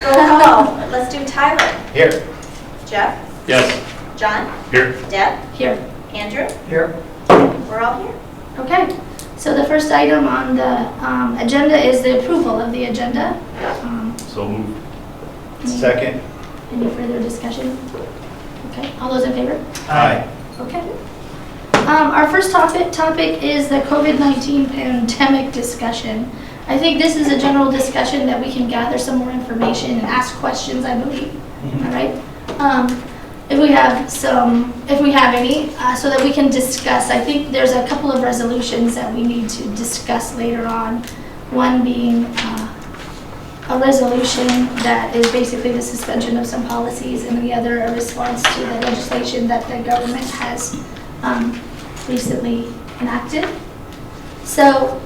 Roll call. Let's do Tyler. Here. Jeff. Yes. John. Here. Deb. Here. Andrew. Here. We're all here. Okay. So the first item on the agenda is the approval of the agenda. So moved. Any- Second. Any further discussion? Okay. All those in favor? Aye. Okay. Our first topic is the COVID-19 pandemic discussion. I think this is a general discussion that we can gather some more information and ask questions, I believe. All right. If we have any, so that we can discuss. I think there's a couple of resolutions that we need to discuss later on. One being a resolution that is basically the suspension of some policies, and the other a response to the legislation that the government has recently enacted. So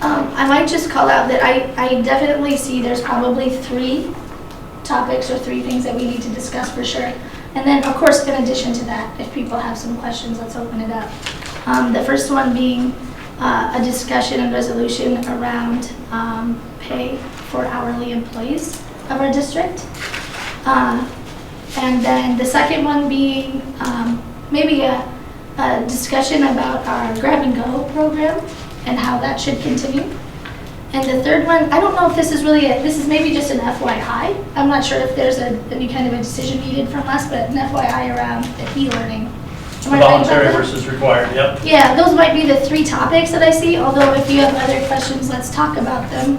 I might just call out that I definitely see there's probably 3 topics or 3 things that we need to discuss for sure. And then, of course, in addition to that, if people have some questions, let's open it up. The first one being a discussion and resolution around pay for hourly employees of our district. And then the second one being maybe a discussion about our grab and go program and how that should continue. And the third one, I don't know if this is really this is maybe just an FYI. I'm not sure if there's any kind of a decision needed from us, but an FYI around the e-learning. Am I right about Voluntary that? versus required, yep. Yeah, those might be the 3 topics that I see, although if you have other questions, let's talk about them.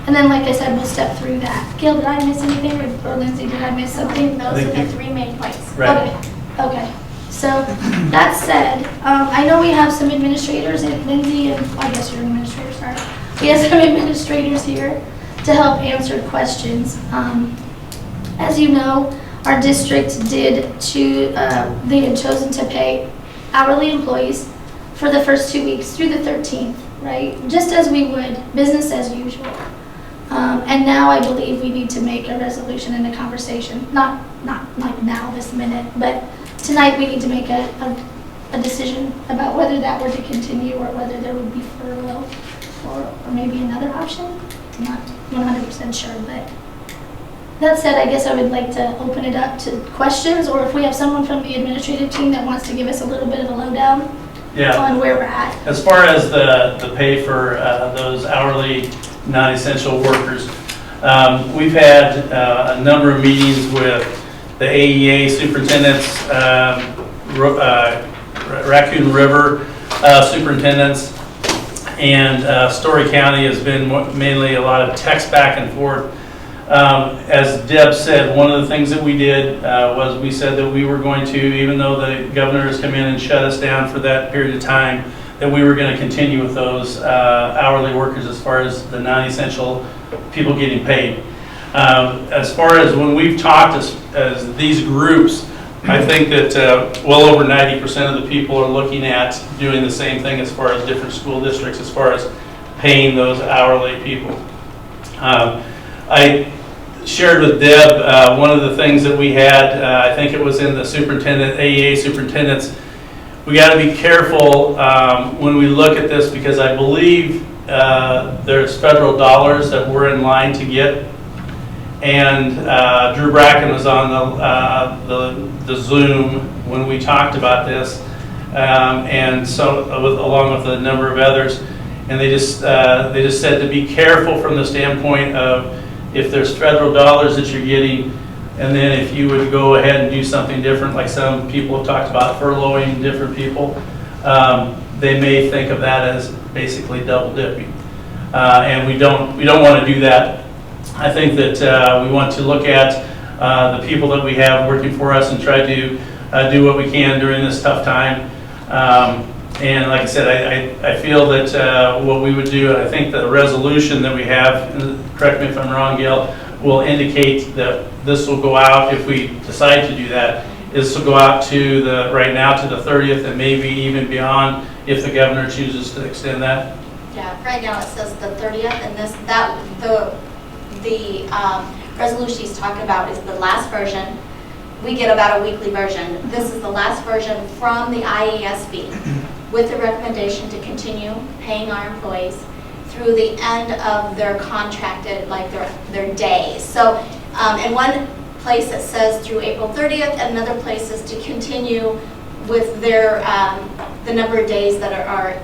And then, like I said, we'll step through that. Gil, did I miss anything, or Lindsay, did I miss something? Those are the 3 main points. Right. Okay. So that said, I know we have some administrators, and Lindsay, and I guess you're an administrator, sorry. We have some administrators here to help answer questions. As you know, our district they had chosen to pay hourly employees for the first 2 weeks through the 13th, right? Just as we would, business as usual. And now I believe we need to make a resolution and a conversation, not like now, this minute, but tonight we need to make a decision about whether that were to continue or whether there would be furlough or maybe another option. I'm not 100% sure, but that said, I guess I would like to open it up to questions, or if we have someone from the administrative team that wants to give us a little bit of a lowdown on where we're at. As far as the pay for those hourly non-essential workers, we've had a number of meetings with the AEA superintendents, Raccoon River superintendents, and Story County has been mainly a lot of text back and forth. As Deb said, one of the things that we did was we said that we were going to, even though the governor has come in and shut us down for that period of time, that we were going to continue with those hourly workers as far as the non-essential people getting paid. As far as when we've talked as these groups, I think that well over 90% of the people are looking at doing the same thing as far as different school districts, as far as paying those hourly people. I shared with Deb one of the things that we had, I think it was in the AEA superintendents. We got to be careful when we look at this, because I believe there's federal dollars that we're in line to get. And Drew Bracken was on the Zoom when we talked about this, and so along with a number of others, and they just said to be careful from the standpoint of if there's federal dollars that you're getting, and then if you would go ahead and do something different, like some people have talked about furloughing different people, they may think of that as basically double dipping, and we don't want to do that. I think that we want to look at the people that we have working for us and try to do what we can during this tough time. And like I said, I feel that what we would do, and I think the resolution that we have, correct me if I'm wrong, Gail, will indicate that this will go out, if we decide to do that, this will go out to right now to the 30th and maybe even beyond if the governor chooses to extend that. Yeah, right now it says the 30th, and the resolution he's talking about is the last version. We get about a weekly version. This is the last version from the IASB with the recommendation to continue paying our employees through the end of their contracted, like their days. So in one place it says through April 30th, and another place is to continue with their, the number of days that are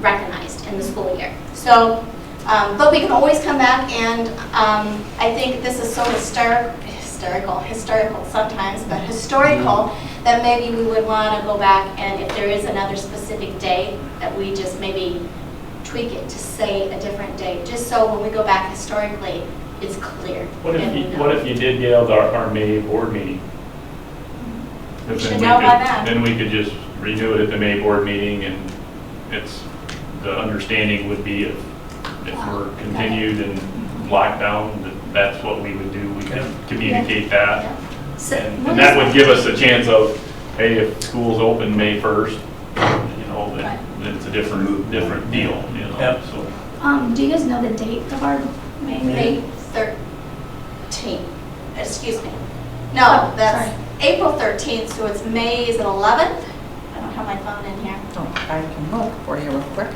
recognized in the school year. So, but we can always come back, and I think this is so historical sometimes, but historical, that maybe we would want to go back, and if there is another specific day, that we just maybe tweak it to say a different day, just so when we go back historically, it's clear. What if you did get our May board meeting? We should know by then. Then we could just renew it at the May board meeting, and the understanding would be if we're continued in lockdown, that's what we would do. We could communicate that. So, And that would give us a chance of, hey, if school's open May 1st, then it's a different deal, Yep. So. do you guys know the date of our May 13th, excuse me. No, Oh, that's sorry. April 13th, so it's May, is it 11th? I don't have my phone in here. Oh, I can look for you real quick.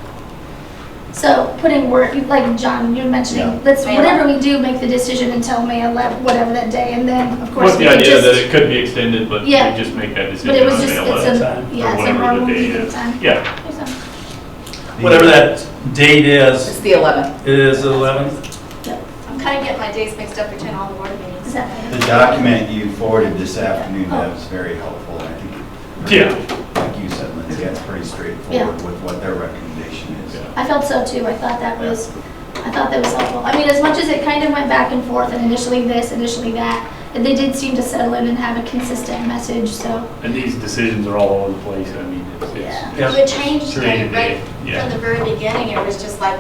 So putting work, like John, you're mentioning, let's, May whatever we do, make the decision until May 11th, whatever that day, and then, of course, With we the could idea that just, it could be extended, but we Yeah. just make that decision but it was on just, May it's 11th. a, yeah, it's a whatever the normal day meeting is. time. Yeah. Whatever that date It's is, the 11th. it is the 11th. I'm kind of getting my days mixed up between all the board meetings. Is that The document you forwarded this afternoon, that was very helpful. I think, Yeah. like you said, Lindsay, that's pretty straightforward with what their recommendation is. Yeah. I felt so too. I thought that was helpful. I mean, as much as it kind of went back and forth, and initially this, initially that, and they did seem to settle in and have a consistent message, so. And these decisions are all over the place. I mean, Yeah. It changed Day to right day, yeah. from the very beginning. It was just like,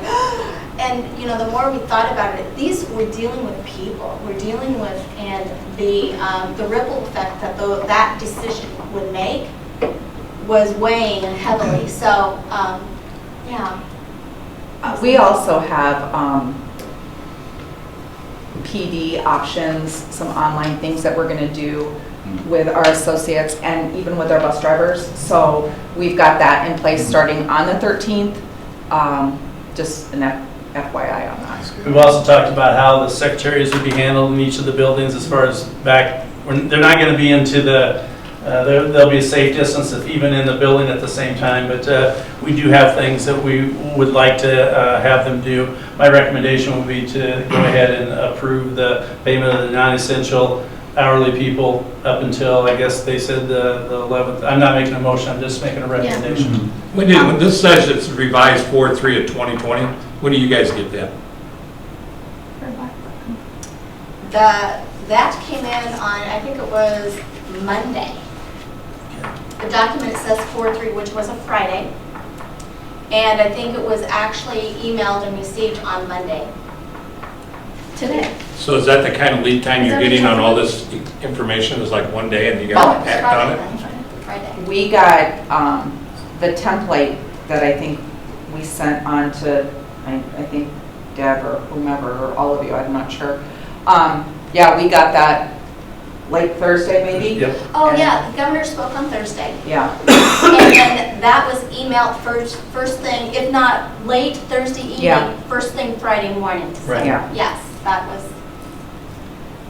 and the more we thought about it, we're dealing with people. We're dealing with, and the ripple effect that that decision would make was weighing heavily. So, yeah. We also have PD options, some online things that we're going to do with our associates and even with our bus drivers. So we've got that in place starting on the 13th. Just an FYI on that. We've also talked about how the secretaries would be handled in each of the buildings as far as they're not going to be into there'll be a safe distance even in the building at the same time, but we do have things that we would like to have them do. My recommendation would be to go ahead and approve the payment of the non-essential hourly people up until, I guess they said the 11th. I'm not making a motion, I'm just making a recommendation. When this says it's revised 4/3 of 2020, when do you guys get that? That came in on, I think it was Monday. The document says 4/3, which was a Friday, and I think it was actually emailed and received on Monday. Today. So is that the kind of lead time Is you're that getting what on you all said? this information is like one day and you got to act on it? Friday. We got the template that I think we sent on to, I think Deb or whomever, or all of you, I'm not sure. Yeah, we got that late Thursday maybe? Yep. Oh, yeah, the governor spoke on Thursday. Yeah. And then that was emailed first thing, if not late Thursday evening, Yeah. first thing Friday morning. So, Right. Yeah. yes, that was,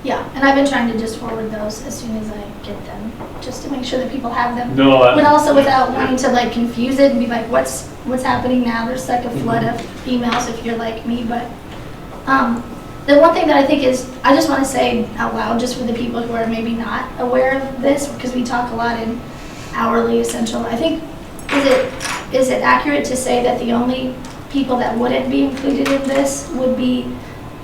Yeah, and I've been trying to just forward those as soon as I get them, just to make sure that people have them. No, But also without wanting to like confuse it and be like, what's happening now? There's like a flood of emails if you're like me, but the one thing that I think is, I just want to say out loud, just for the people who are maybe not aware of this, because we talk a lot in hourly essential. I think, is it accurate to say that the only people that wouldn't be included in this would be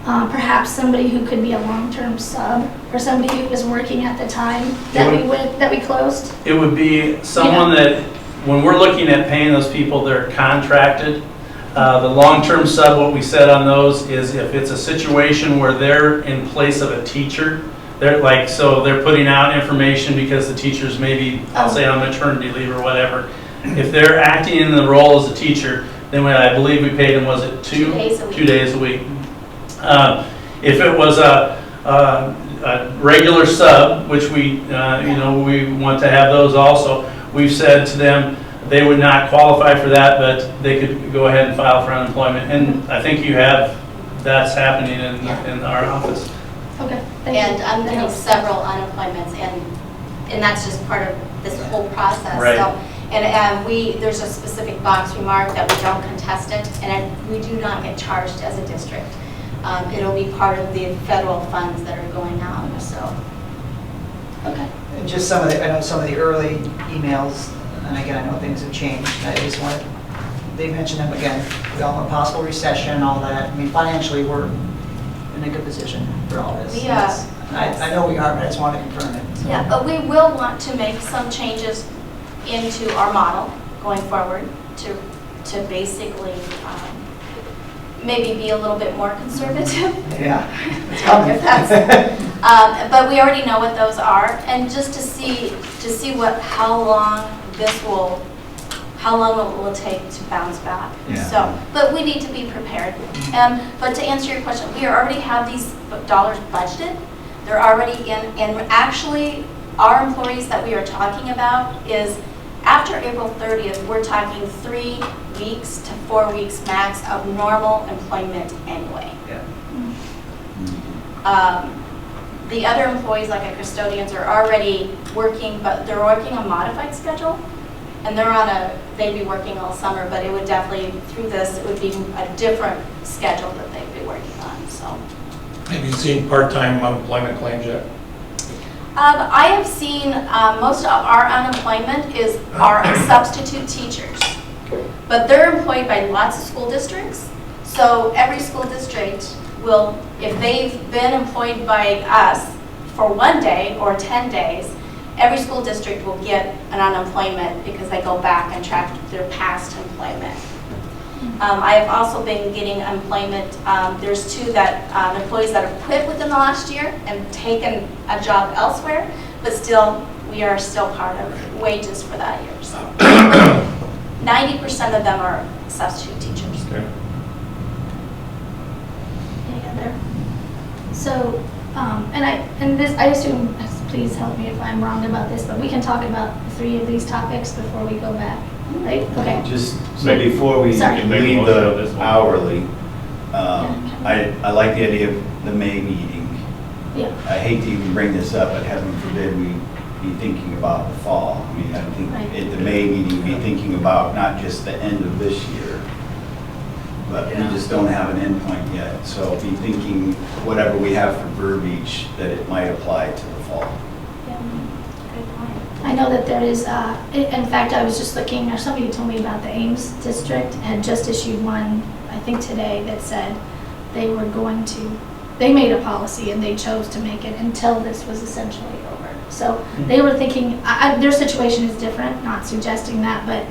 perhaps somebody who could be a long-term sub, or somebody who was working at the time that we closed? It would be someone that, when we're looking at paying those people, they're contracted. The long-term sub, what we said on those is if it's a situation where they're in place of a teacher, so they're putting out information because the teacher's maybe, I'll say on maternity leave or whatever. If they're acting in the role as a teacher, then I believe we paid them, was it 2 days a week. 2 days a week. If it was a regular sub, which we want to have those also, we've said to them they would not qualify for that, but they could go ahead and file for unemployment. And I think that's happening in our office. Okay. Thank you. And I'm That getting helps. several unemployments, and that's just part of this whole process. Right. So, and there's a specific box we mark that we don't contest it, and we do not get charged as a district. It'll be part of the federal funds that are going out, so. Okay. And just some of the, I know some of the early emails, and again, I know things have changed, I just wanted, they mentioned them again, we all know possible recession, all that, I mean, financially, we're in a good position for all this. We are. I know we are, but I just want to confirm it. so. Yeah, but we will want to make some changes into our model going forward to basically maybe be a little bit more conservative. Yeah, it's coming. If that's- But we already know what those are, and just to see how long it will take to bounce back. Yeah. So, but we need to be prepared. But to answer your question, we already have these dollars budgeted. They're already in, and actually, our employees that we are talking about is after April 30th, we're talking 3 weeks to 4 weeks max of normal employment anyway. Yeah. The other employees, like our custodians, are already working, but they're working a modified schedule, and they'd be working all summer, but it would definitely, through this, it would be a different schedule that they'd be working on, so. Have you seen part-time unemployment claims yet? I have seen most of our unemployment are substitute teachers, but they're employed by lots of school districts, so every school district will, if they've been employed by us for 1 day or 10 days, every school district will get an unemployment because they go back and track their past employment. I have also been getting employment. There's 2 employees that have quit within the last year and taken a job elsewhere, but still, we are still part of wages for that year. So 90% of them are substitute teachers. Okay. Any other? So, I assume, please help me if I'm wrong about this, but we can talk about 3 of these topics before we go back, right? Okay. Just so before we Sorry. Make a leave motion on this the one. hourly, I like the idea of the May meeting. Yeah. I hate to even bring this up, but heaven forbid we be thinking about the fall. I mean, I think Right. at the May meeting, be thinking about not just the end of this year, but we just don't have an end point yet. So be thinking whatever we have for verbiage, that it might apply to the fall. I know that there is, in fact, I was just looking, or somebody told me about the Ames district had just issued one, I think today, that said they were going to, they made a policy and they chose to make it until this was essentially over. So they were thinking, their situation is different, not suggesting that, but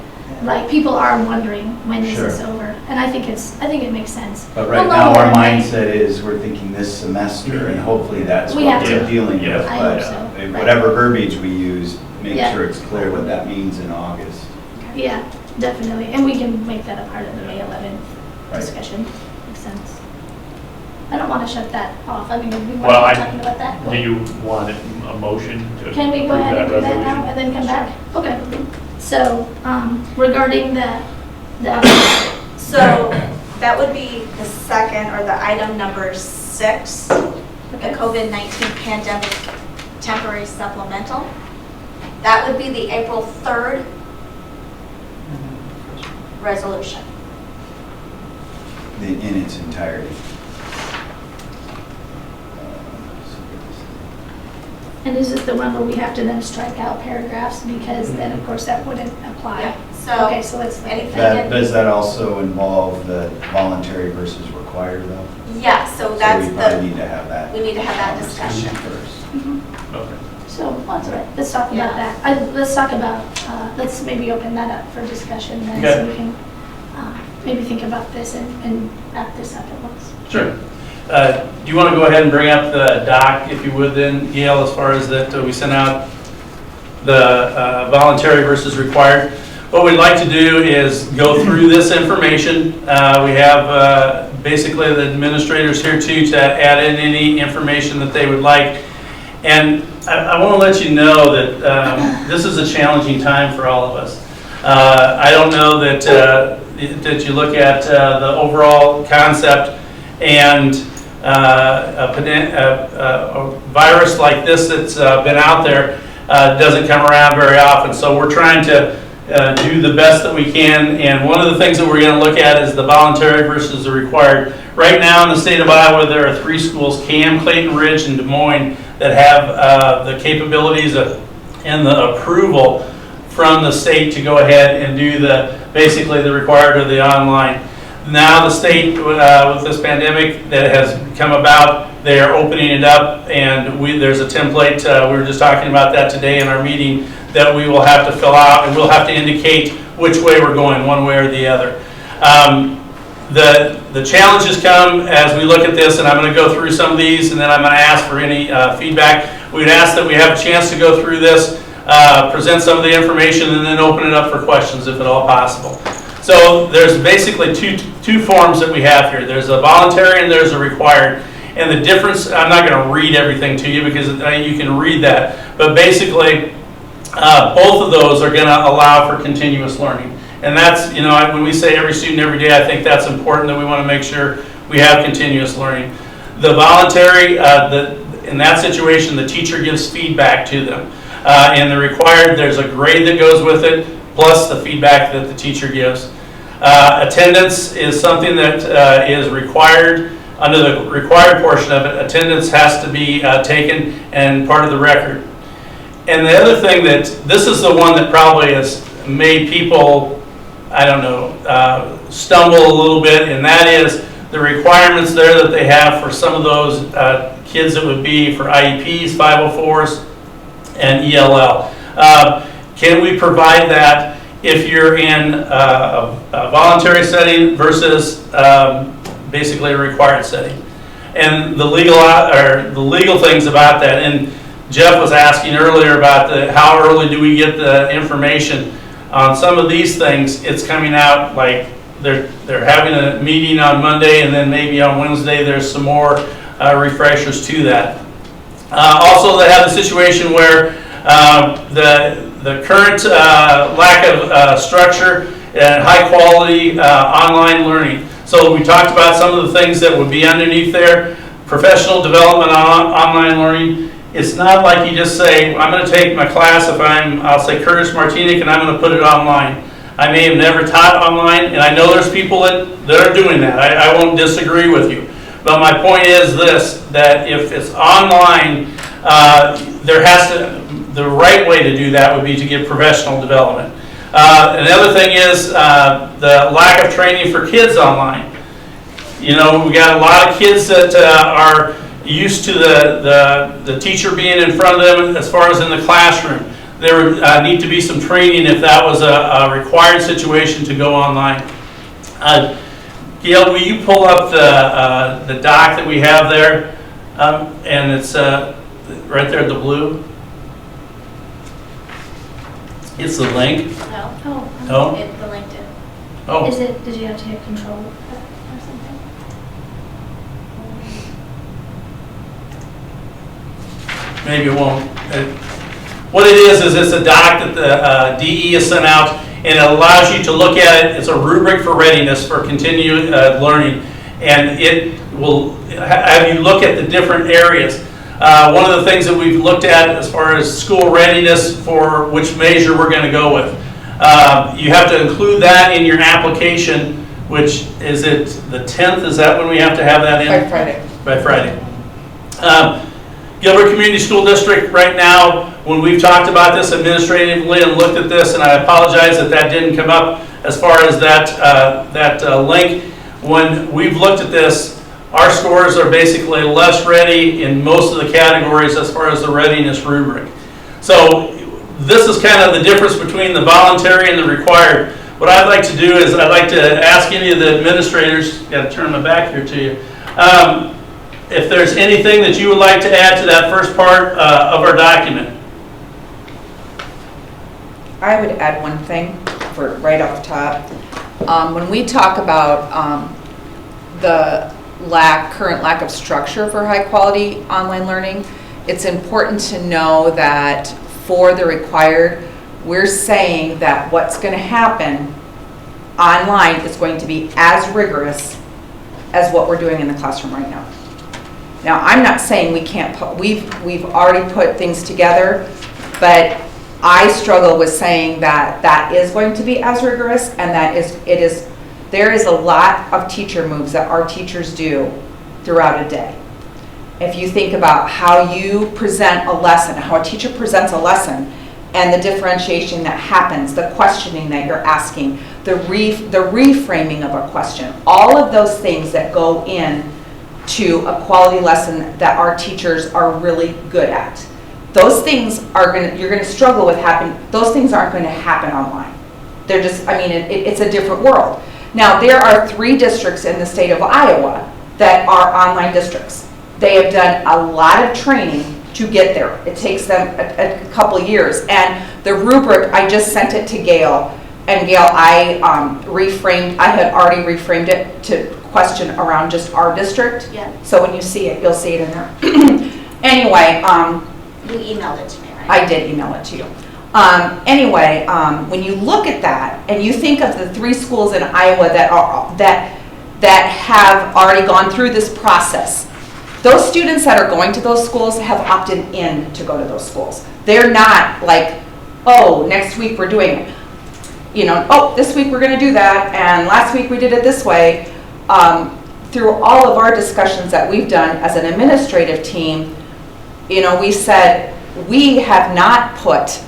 like people are wondering when is this Sure. over? And I think it makes sense. But We'll right know now, more our in May. mindset is we're thinking this semester, and hopefully that's We what have we're to. dealing Yeah. with. I But hope so. Right. whatever verbiage we use, make Yeah. sure it's clear what that means in August. Yeah, definitely, and we can make that a part of the May 11th Right. discussion. Makes sense. I don't want to shut that off. I mean, we Well, want to talking about that. Do you want a motion to Can we go approve ahead and that do that now resolution? and then come back? Okay. So, regarding the So that would be the second, or the item number 6, the Okay. COVID-19 pandemic temporary supplemental. That would be the April 3rd resolution. In its entirety. And is this the one where we have to then strike out paragraphs because then, of course, that wouldn't apply? So Okay, so let's. anything Does that also involve the voluntary versus required though? Yeah, so that's So we probably the, need to have that. we need to have that discussion. First. Okay. So, that's all right, let's talk Yeah. about that. Let's talk about, let's maybe open that up for discussion then, Okay. so we can maybe think about this and wrap this up at once. Sure. Do you want to go ahead and bring up the doc, if you would then, Gail, as far as that we sent out the voluntary versus required? What we'd like to do is go through this information. We have basically the administrators here too to add in any information that they would like. And I want to let you know that this is a challenging time for all of us. I don't know that, that you look at the overall concept and a virus like this that's been out there doesn't come around very often. So we're trying to do the best that we can. And one of the things that we're going to look at is the voluntary versus the required. Right now in the state of Iowa, there are 3 schools, Cam, Clayton Ridge, and Des Moines, that have the capabilities and the approval from the state to go ahead and do basically the required or the online. Now the state, with this pandemic that has come about, they are opening it up, and there's a template, we were just talking about that today in our meeting, that we will have to fill out, and we'll have to indicate which way we're going, one way or the other. The challenges come as we look at this, and I'm going to go through some of these, and then I'm going to ask for any feedback. We'd ask that we have a chance to go through this, present some of the information, and then open it up for questions if at all possible. So there's basically two forms that we have here. There's a voluntary and there's a required. And the difference, I'm not going to read everything to you because you can read that, but basically both of those are going to allow for continuous learning. And that's, you know, when we say every student every day, I think that's important, that we want to make sure we have continuous learning. The voluntary, in that situation, the teacher gives feedback to them. And the required, there's a grade that goes with it, plus the feedback that the teacher gives. Attendance is something that is required. Under the required portion of it, attendance has to be taken and part of the record. And the other thing this is the one that probably has made people, I don't know, stumble a little bit, and that is the requirements there that they have for some of those kids that would be for IEPs, 504s, and ELL. Can we provide that if you're in a voluntary setting versus basically a required setting? And the legal things about that. And Jeff was asking earlier about how early do we get the information on some of these things. It's coming out like they're having a meeting on Monday, and then maybe on Wednesday there's some more refreshers to that. Also, they have a situation where the current lack of structure and high quality online learning. So we talked about some of the things that would be underneath there. Professional development on online learning. It's not like you just say, I'm going to take my class, I'll say Curtis Martinic, and I'm going to put it online. I may have never taught online, and I know there's people that are doing that. I won't disagree with you. But my point is this, that if it's online, the right way to do that would be to give professional development. Another thing is the lack of training for kids online. You know, we got a lot of kids that are used to the teacher being in front of them as far as in the classroom. There would need to be some training if that was a required situation to go online. Gail, will you pull up the doc that we have there? And it's right there, the blue. It's the link. No. No? The link did. Oh. Did you have to hit control or something? Maybe it won't. What it is it's a doc that the DE has sent out, and it allows you to look at it. It's a rubric for readiness for continued learning, and it will have you look at the different areas. One of the things that we've looked at as far as school readiness for which measure we're going to go with. You have to include that in your application, which is it the 10th? Is that when we have to have that in? By Friday. By Friday. Gilbert Community School District right now, when we've talked about this administratively and looked at this, and I apologize that didn't come up as far as that link. When we've looked at this, our scores are basically less ready in most of the categories as far as the readiness rubric. So this is kind of the difference between the voluntary and the required. What I'd like to do is I'd like to ask any of the administrators, got to turn my back here to you, if there's anything that you would like to add to that first part of our document. I would add one thing for right off the top. When we talk about the current lack of structure for high quality online learning, it's important to know that for the required, we're saying that what's going to happen online is going to be as rigorous as what we're doing in the classroom right now. Now, I'm not saying we can't put, we've already put things together, but I struggle with saying that that is going to be as rigorous, and that there is a lot of teacher moves that our teachers do throughout a day. If you think about how you present a lesson, how a teacher presents a lesson, and the differentiation that happens, the questioning that you're asking, the reframing of a question, all of those things that go in to a quality lesson that our teachers are really good at. Those things you're gonna struggle with happening. Those things aren't going to happen online. They're just, I mean, it's a different world. Now, there are 3 districts in the state of Iowa that are online districts. They have done a lot of training to get there. It takes them a couple years. And the rubric, I just sent it to Gail. And Gail, I had already reframed it to question around just our district. Yeah. So when you see it, you'll see it in there. Anyway. You emailed it to me, right? I did email it to you. Anyway, when you look at that and you think of the 3 schools in Iowa that have already gone through this process, those students that are going to those schools have opted in to go to those schools. They're not like, oh, next week we're doing it. You know, oh, this week we're going to do that, and last week we did it this way. Through all of our discussions that we've done as an administrative team, you know, we said we have not put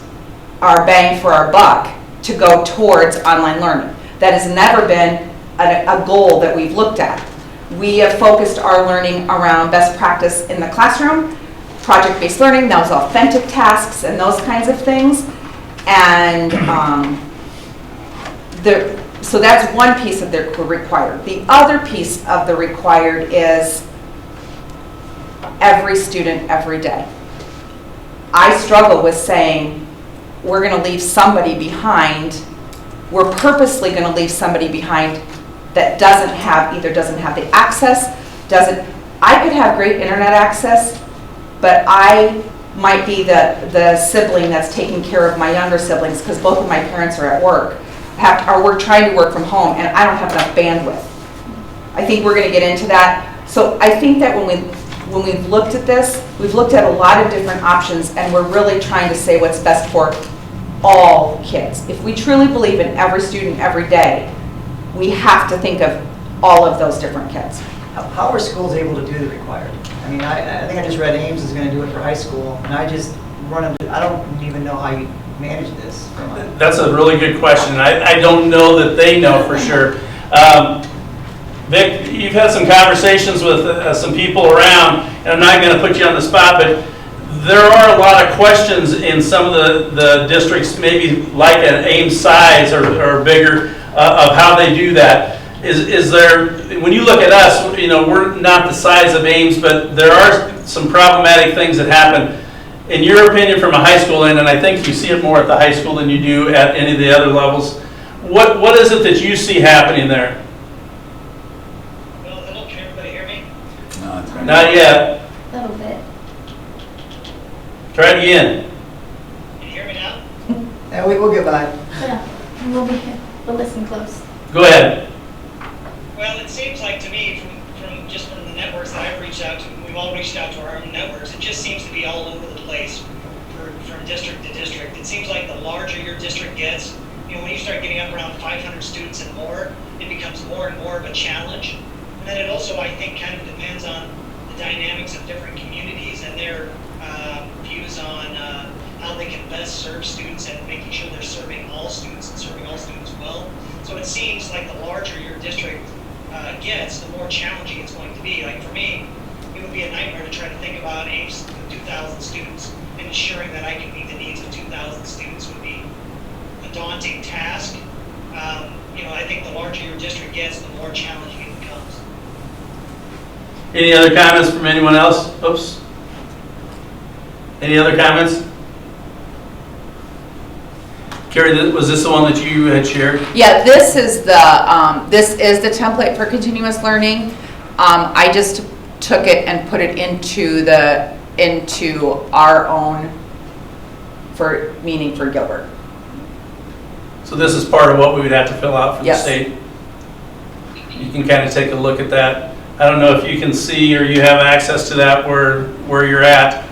our bang for our buck to go towards online learning. That has never been a goal that we've looked at. We have focused our learning around best practice in the classroom, project-based learning, those authentic tasks and those kinds of things. And so that's one piece of the required. The other piece of the required is every student, every day. I struggle with saying we're going to leave somebody behind. We're purposely going to leave somebody behind that either doesn't have the access, I could have great internet access, but I might be the sibling that's taking care of my younger siblings because both of my parents are at work, we're trying to work from home, and I don't have enough bandwidth. I think we're going to get into that. So I think that when we've looked at this, we've looked at a lot of different options, and we're really trying to say what's best for all kids. If we truly believe in every student every day, we have to think of all of those different kids. How are schools able to do the required? I mean, I think I just read Ames is going to do it for high school, and I don't even know how you manage this. That's a really good question. I don't know that they know for sure. Vic, you've had some conversations with some people around, and I'm not going to put you on the spot, but there are a lot of questions in some of the districts, maybe like an Ames size or bigger, of how they do that. Is there, when you look at us, you know, we're not the size of Ames, but there are some problematic things that happen. In your opinion, from a high school end, and I think you see it more at the high school than you do at any of the other levels, what is it that you see happening there? Well, hello, can everybody hear me? No, it's Not yet. A little bit. Try it again. Can you hear me now? Yeah, we'll get by. Yeah, we'll be here. We'll listen close. Go ahead. Well, it seems like to me, from the networks that I've reached out to, we've all reached out to our own networks, it just seems to be all over the place from district to district. It seems like the larger your district gets, you know, when you start getting up around 500 students and more, it becomes more and more of a challenge. And then it also, I think, kind of depends on the dynamics of different communities and their views on how they can best serve students and making sure they're serving all students and serving all students well. So it seems like the larger your district gets, the more challenging it's going to be. Like for me, it would be a nightmare to try to think about Ames with 2,000 students and ensuring that I can meet the needs of 2,000 students would be a daunting task. You know, I think the larger your district gets, the more challenging it becomes. Any other comments from anyone else? Oops. Any other comments? Carrie, was this the one that you had shared? Yeah, this is the template for continuous learning. I just took it and put it into our own meaning for Gilbert. So this is part of what we would have to fill out for the Yes. state. You can kind of take a look at that. I don't know if you can see or you have access to that where you're at.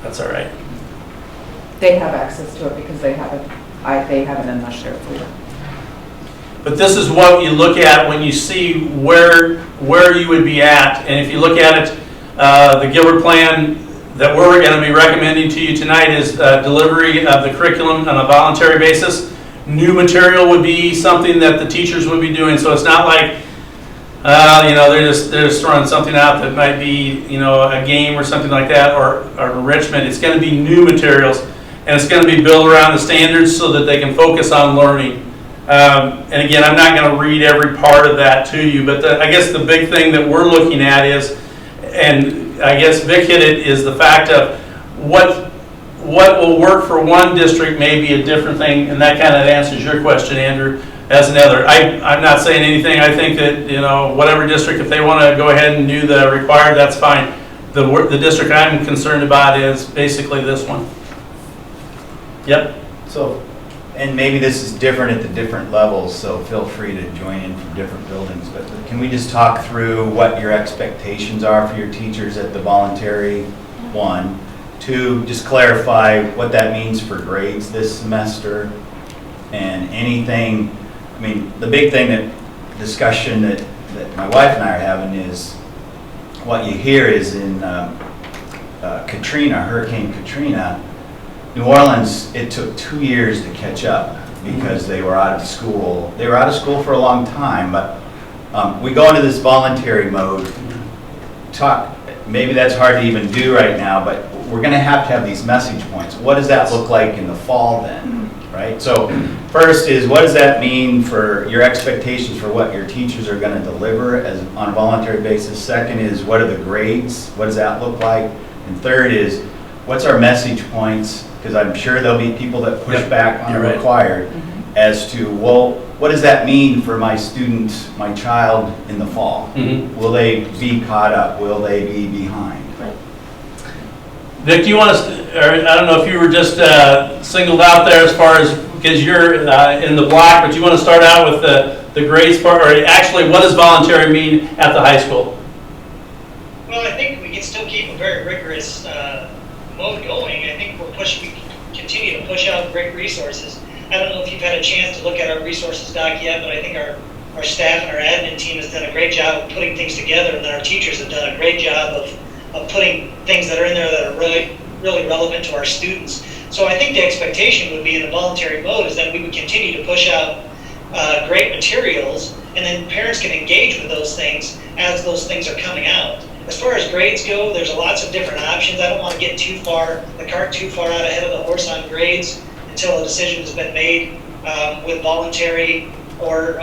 That's all right. They have access to it because they have it, they have it in the share folder. But this is what you look at when you see where you would be at. And if you look at it, the Gilbert plan that we're going to be recommending to you tonight is delivery of the curriculum on a voluntary basis. New material would be something that the teachers would be doing. So it's not like, they're just throwing something out that might be, a game or something like that, or enrichment. It's going to be new materials, and it's going to be built around the standards so that they can focus on learning. And again, I'm not going to read every part of that to you, but I guess the big thing that we're looking at is, and I guess Vic hit it, is the fact of what will work for one district may be a different thing, and that kind of answers your question, Andrew, as another. I'm not saying anything. I think that, whatever district, if they want to go ahead and do the required, that's fine. The district I'm concerned about is basically this one. Yep. So, and maybe this is different at the different levels, so feel free to join in from different buildings, but can we just talk through what your expectations are for your teachers at the voluntary one? Two, just clarify what that means for grades this semester, and anything, the big thing discussion that my wife and I are having is, what you hear is in Hurricane Katrina, New Orleans, it took 2 years to catch up because they were out of school. They were out of school for a long time, but we go into this voluntary mode. Maybe that's hard to even do right now, but we're going to have these message points. What does that look like in the fall then, right? So first is, what does that mean for your expectations for what your teachers are going to deliver on a voluntary basis? Second is, what are the grades? What does that look like? And third is, what's our message points? Because I'm sure there'll be people that push back on You're required as to, well, what does that mean for my student, my child in the fall? Will they be caught up? Will they be behind? Vic, do you want I don't know if you were just singled out there as far as, because you're in the block, but you want to start out with the grades part, or actually, what does voluntary mean at the high school? Well, I think we can still keep a very rigorous mode going. I think we continue to push out great resources. I don't know if you've had a chance to look at our resources doc yet, but I think our staff and our admin team has done a great job of putting things together, and then our teachers have done a great job of putting things that are in there that are really, really relevant to our students. So I think the expectation would be in the voluntary mode is that we would continue to push out great materials, and then parents can engage with those things as those things are coming out. As far as grades go, there's lots of different options. I don't want to get the cart too far out ahead of the horse on grades until a decision has been made with voluntary or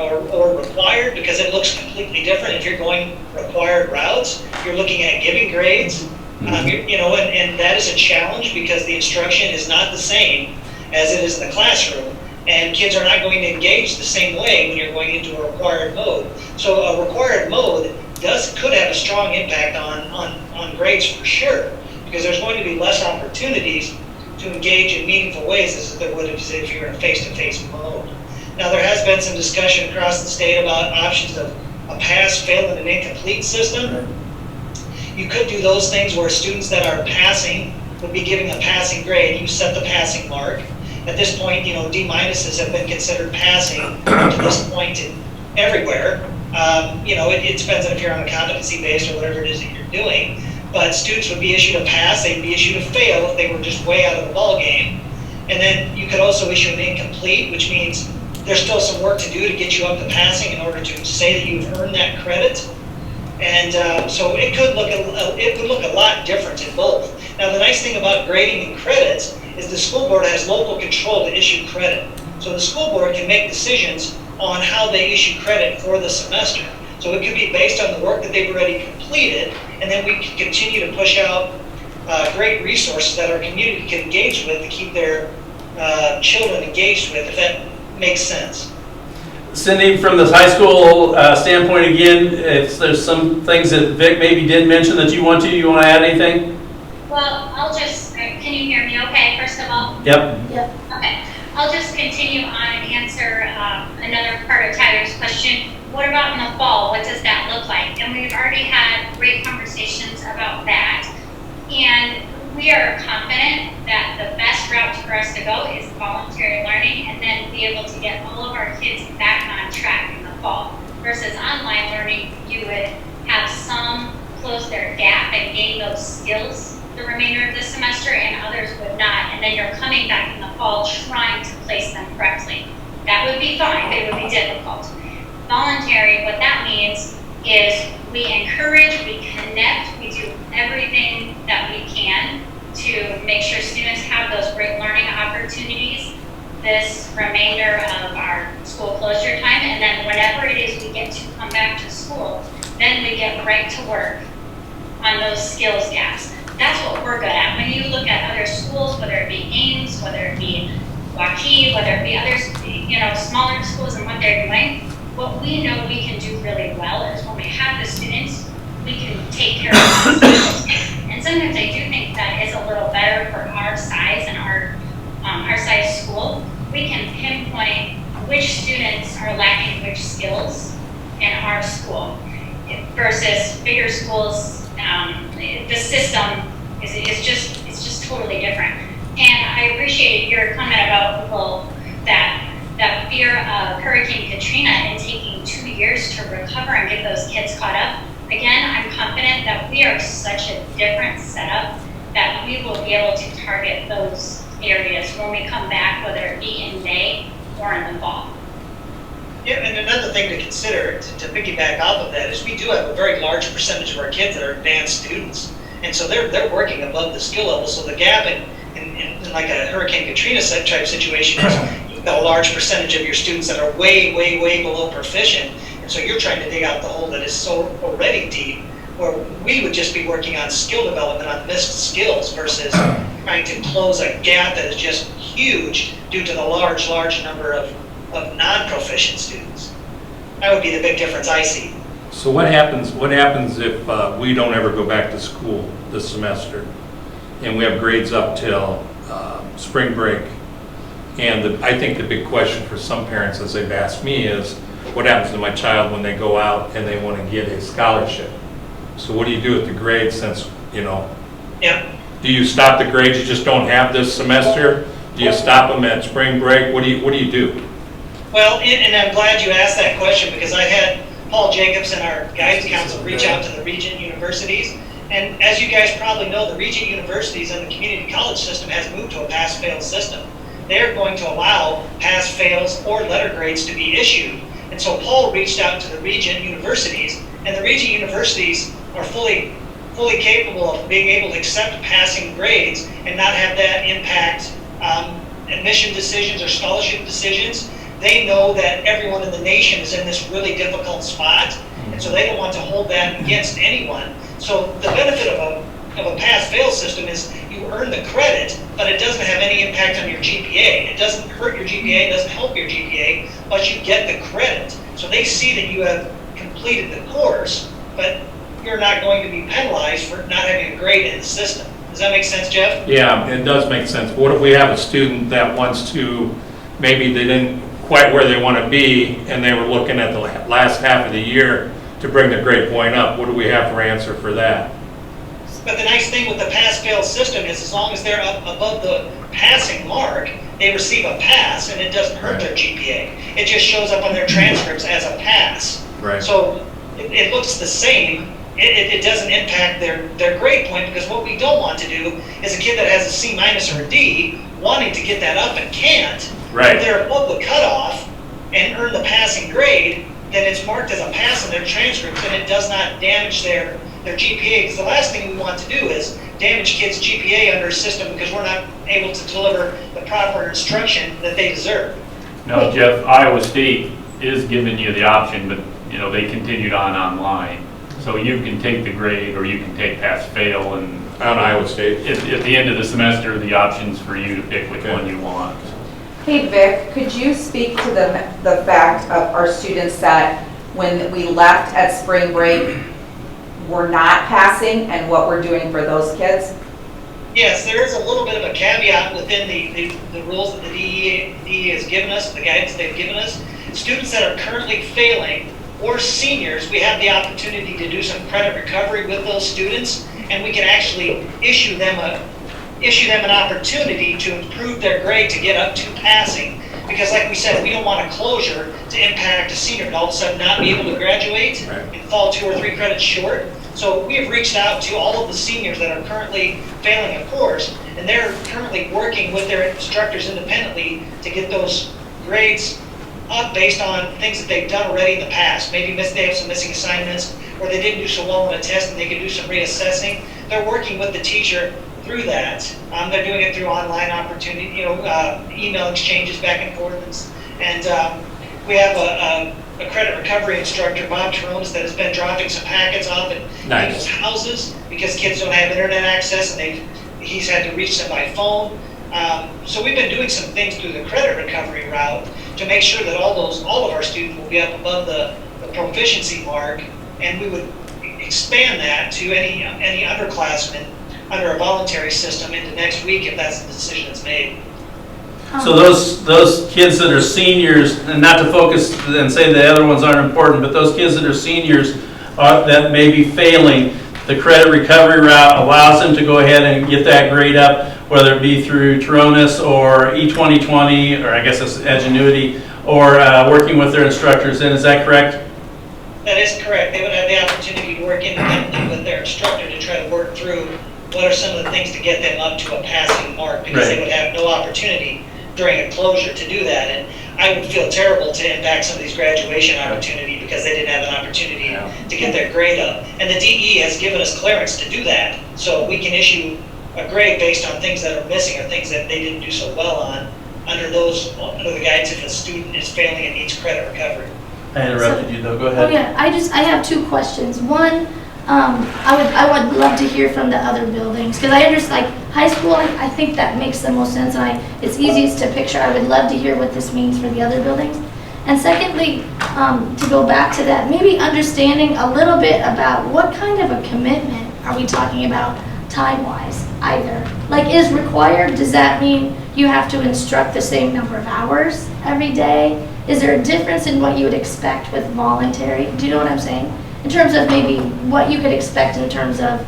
required, because it looks completely different. If you're going required routes, you're looking at giving grades, and that is a challenge because the instruction is not the same as it is in the classroom, and kids are not going to engage the same way when you're going into a required mode. So a required mode could have a strong impact on grades for sure, because there's going to be less opportunities to engage in meaningful ways as there would if you're in a face-to-face mode. Now, there has been some discussion across the state about options of a pass, fail, and an incomplete system. You could do those things where students that are passing would be giving a passing grade. You set the passing mark. At this point, D- have been considered passing to this point everywhere. It depends on if you're on a competency based or whatever it is that you're doing. But students would be issued a pass, they'd be issued a fail if they were just way out of the ball game. And then you could also issue an incomplete, which means there's still some work to do to get you up to passing in order to say that you've earned that credit. And so it could look a lot different in both. Now, the nice thing about grading and credits is the school board has local control to issue credit. So the school board can make decisions on how they issue credit for the semester. So it could be based on the work that they've already completed, and then we can continue to push out great resources that our community can engage with to keep their children engaged with, if that makes sense. Cindy, from the high school standpoint again, if there's some things that Vic maybe did mention that you want to add anything? Well, can you hear me okay, first of all? Yep. Okay. I'll just continue on and answer another part of Tyler's question. What about in the fall? What does that look like? And we've already had great conversations about that. And we are confident that the best route for us to go is voluntary learning and then be able to get all of our kids back on track in the fall. Versus online learning, you would have some close their gap and gain those skills the remainder of the semester and others would not. And then you're coming back in the fall trying to place them correctly. That would be fine, but it would be difficult. Voluntary, what that means is we encourage, we connect, we do everything that we can to make sure students have those great learning opportunities this remainder of our school closure time. And then whenever it is we get to come back to school, then we get right to work on those skills gaps. That's what we're good at. When you look at other schools, whether it be Ames, whether it be Waukee, whether it be others, smaller schools and what they're doing, what we know we can do really well is when we have the students, we can take care of the students. And sometimes I do think that is a little better for our size and our size school. We can pinpoint which students are lacking which skills in our school versus bigger schools. The system is just totally different. And I appreciate your comment about that fear of Hurricane Katrina and taking 2 years to recover and get those kids caught up. Again, I'm confident that we are such a different setup that we will be able to target those areas when we come back, whether it be in May or in the fall. Yeah, and another thing to consider, to piggyback off of that, is we do have a very large percentage of our kids that are advanced students. And so they're working above the skill level. So the gap in like a Hurricane Katrina type situation is you've got a large percentage of your students that are way, way, way below proficient. And so you're trying to dig out the hole that is so already deep, where we would just be working on skill development on missed skills versus trying to close a gap that is just huge due to the large number of non-proficient students. That would be the big difference I see. So what happens if we don't ever go back to school this semester and we have grades up till spring break? And I think the big question for some parents, as they've asked me, is what happens to my child when they go out and they want to get a scholarship? So what do you do with the grades since, Yeah. Do you stop the grades you just don't have this semester? Do you stop them at spring break? What do you do? Well, and I'm glad you asked that question because I had Paul Jacobs and our guidance council reach out to the Regent universities. And as you guys probably know, the Regent universities and the community college system has moved to a pass-fail system. They're going to allow pass-fails or letter grades to be issued. And so Paul reached out to the Regent universities, and the Regent universities are fully capable of being able to accept passing grades and not have that impact admission decisions or scholarship decisions. They know that everyone in the nation is in this really difficult spot, and so they don't want to hold that against anyone. So the benefit of a pass-fail system is you earn the credit, but it doesn't have any impact on your GPA. It doesn't hurt your GPA, it doesn't help your GPA, but you get the credit. So they see that you have completed the course, but you're not going to be penalized for not having a grade in the system. Does that make sense, Jeff? Yeah, it does make sense. What if we have a student that wants to, maybe they didn't quite where they want to be, and they were looking at the last half of the year to bring their grade point up? What do we have for answer for that? But the nice thing with the pass-fail system is as long as they're up above the passing mark, they receive a pass, and it doesn't hurt their GPA. It just shows up on their transcripts as a pass. Right. So it looks the same. It doesn't impact their grade point, because what we don't want to do is a kid that has a C- or a D wanting to get that up and can't. Right. If they're above the cutoff and earn the passing grade, then it's marked as a pass in their transcript, and it does not damage their GPA. Because the last thing we want to do is damage kids' GPA under a system because we're not able to deliver the proper instruction that they deserve. Now, Jeff, Iowa State is giving you the option, but they continued on online. So you can take the grade or you can take pass-fail, and On Iowa State? at the end of the semester, the option's for you to pick which one you want. Hey Vic, could you speak to the fact of our students that when we left at spring break were not passing and what we're doing for those kids? Yes, there is a little bit of a caveat within the rules that the DE has given us, the guidance they've given us. Students that are currently failing or seniors, we have the opportunity to do some credit recovery with those students, and we can actually issue them an opportunity to improve their grade to get up to passing. Because like we said, we don't want a closure to impact a senior and all of a sudden not be able to graduate and fall 2 or 3 credits short. So we have reached out to all of the seniors that are currently failing a course, and they're currently working with their instructors independently to get those grades up based on things that they've done already in the past. Maybe they have some missing assignments, or they didn't do so well on a test and they can do some reassessing. They're working with the teacher through that. They're doing it through online opportunity, email exchanges back and forth. And we have a credit recovery instructor, Bob Taronis, that has been dropping some packets off at people's houses because kids don't have internet access, and he's had to reach them by phone. So we've been doing some things through the credit recovery route to make sure that all of our students will be up above the proficiency mark, and we would expand that to any underclassmen under a voluntary system into next week if that's the decision that's made. So those kids that are seniors, and not to focus and say the other ones aren't important, but those kids that are seniors that may be failing, the credit recovery route allows them to go ahead and get that grade up, whether it be through Taronis or E2020, or I guess it's Edgenuity, or working with their instructors. And is that correct? That is correct. They would have the opportunity to work independently with their instructor to try to work through what are some of the things to get them up to a passing mark, because they would have no opportunity during a closure to do that. And I would feel terrible to impact some of these graduation opportunity because they didn't have an opportunity to get their grade up. And the DE has given us clearance to do that, so we can issue a grade based on things that are missing or things that they didn't do so well on under the guidance if a student is failing and needs credit recovery. I interrupted you though, go ahead. Oh yeah, I have 2 questions. One, I would love to hear from the other buildings, because I understand, like, high school, I think that makes the most sense, and it's easiest to picture. I would love to hear what this means for the other buildings. And secondly, to go back to that, maybe understanding a little bit about what kind of a commitment are we talking about time-wise, either. Like, is required, does that mean you have to instruct the same number of hours every day? Is there a difference in what you would expect with voluntary? Do you know what I'm saying? In terms of maybe what you could expect in terms of,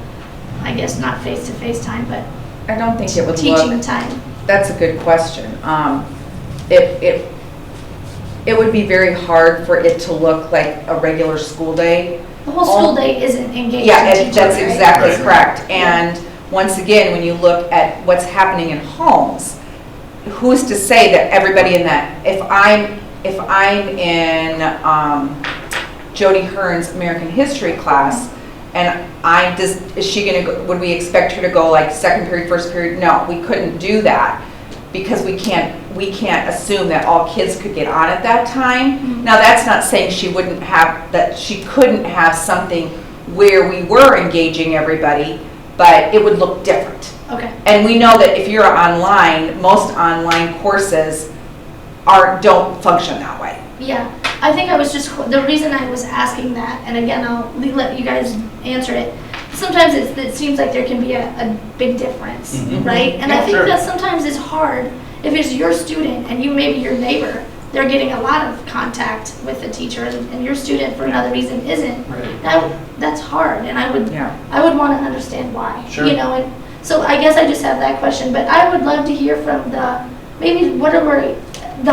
I guess, not face-to-face time, but I don't think it would teaching time. That's a good question. It would be very hard for it to look like a regular school day. The whole school day isn't engaged Yeah, in teaching, that's right? exactly correct. And once again, when you look at what's happening in homes, who's to say that everybody in that, if I'm in Jody Hearn's American History class, and is she gonna go, would we expect her to go like second period, first period? No, we couldn't do that, because we can't assume that all kids could get on at that time. Mm-hmm. Now, that's not saying she couldn't have something where we were engaging everybody, but it would look different. Okay. And we know that if you're online, most online courses don't function that way. Yeah, I think the reason I was asking that, and again, I'll let you guys answer it. Sometimes it seems like there can be a big difference, right? And I think that sometimes it's hard if it's your student and maybe your neighbor, they're getting a lot of contact with the teacher, and your student for another reason isn't. Right. That's hard, and I would want to understand why. Sure. And so I guess I just have that question, but I would love to hear from the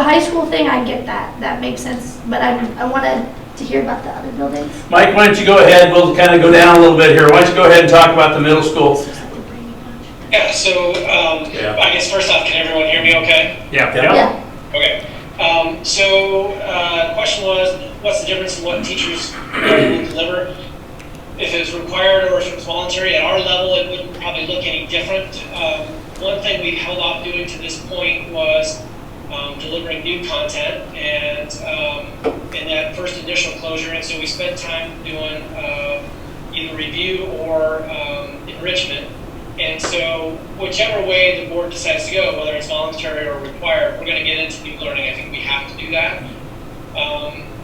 high school thing. I get that makes sense, but I wanted to hear about the other buildings. Mike, why don't you go ahead, we'll kind of go down a little bit here. Why don't you go ahead and talk about the middle school? Yeah, so I guess first off, can everyone hear me okay? Yeah. Okay. The question was, what's the difference in what teachers will deliver? If it's required or if it's voluntary, at our level, it wouldn't probably look any different. One thing we held off doing to this point was delivering new content, and in that first initial closure, and so we spent time doing either review or enrichment. And so whichever way the board decides to go, whether it's voluntary or required, we're going to get into new learning. I think we have to do that.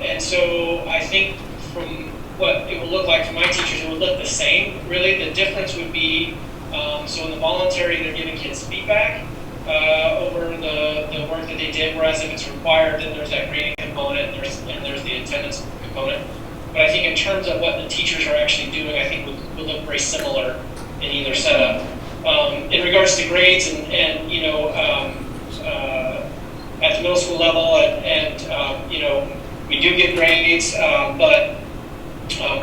And so I think from what it will look like for my teachers, it would look the same. Really, the difference would be So in the voluntary, they're giving kids feedback over the work that they did, whereas if it's required, then there's that grading component and there's the attendance component. But I think in terms of what the teachers are actually doing, I think would look very similar in either setup. In regards to grades and you know, at the middle school level, and you know, we do get grades, but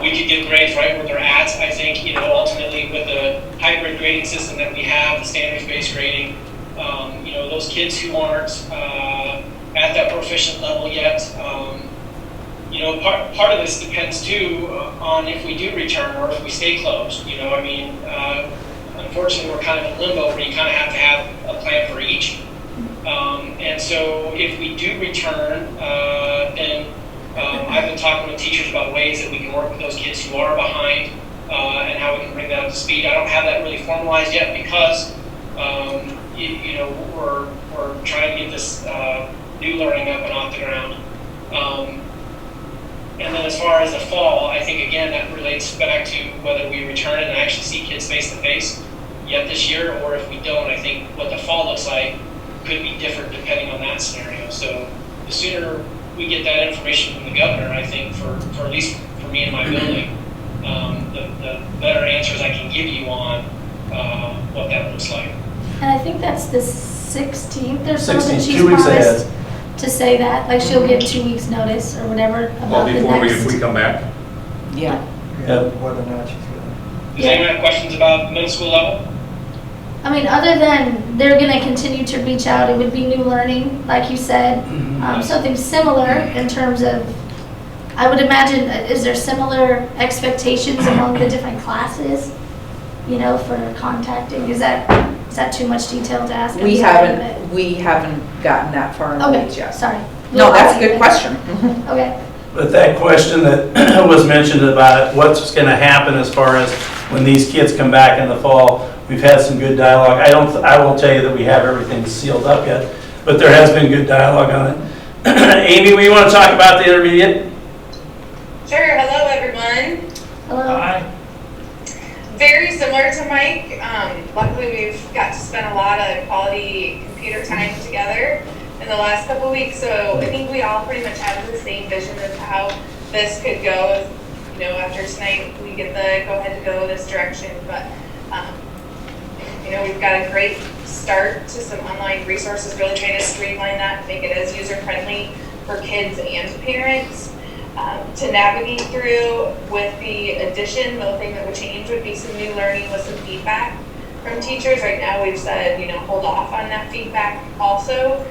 we could get grades right where they're at. I think, you know, ultimately with the hybrid grading system that we have, the standards-based grading, you know, those kids who aren't at that proficient level yet, you know, part of this depends too on if we do return or if we stay closed. You know, I mean, unfortunately, we're kind of in limbo where you kind of have to have a plan for each. And so if we do return, then I've been talking with teachers about ways that we can work with those kids who are behind and how we can bring that up to speed. I don't have that really formalized yet because, you know, we're trying to get this new learning up and off the ground. And then as far as the fall, I think, again, that relates back to whether we return and actually see kids face-to-face yet this year, or if we don't, I think what the fall looks like could be different depending on that scenario. So the sooner we get that information from the governor, I think, for at least for me and my building, the better answers I can give you on what that looks like. And I think that's the 16th or so that 16th, she's 2 weeks promised ahead. to say that. Like she'll give 2 weeks notice or whatever Well, about the before next. if we come back. Yeah. Whether or not she's gonna. Does anyone have questions about middle school level? I mean, other than they're going to continue to reach out, it would be new learning, like you said, something similar in terms of, I would imagine, is there similar expectations among the different classes, you know, for contacting? Is that too much detail to ask? We I'm sorry, haven't gotten that far in the Okay, weeds yet. sorry. No, that's a good question. Okay. But that question that was mentioned about what's going to happen as far as when these kids come back in the fall, we've had some good dialogue. I won't tell you that we have everything sealed up yet, but there has been good dialogue on it. Amy, we want to talk about the intermediate? Sure. Hello, everyone. Hello. Very similar to Mike. Luckily, we've got to spend a lot of quality computer time together in the last couple of weeks. So I think we all pretty much have the same vision of how this could go. You know, after tonight, we get the go ahead to go this direction. But you know, we've got a great start to some online resources, really trying to streamline that, make it as user-friendly for kids and parents to navigate through. With the addition, the thing that would change would be some new learning with some feedback from teachers. Right now, we've said, you know, hold off on that feedback also.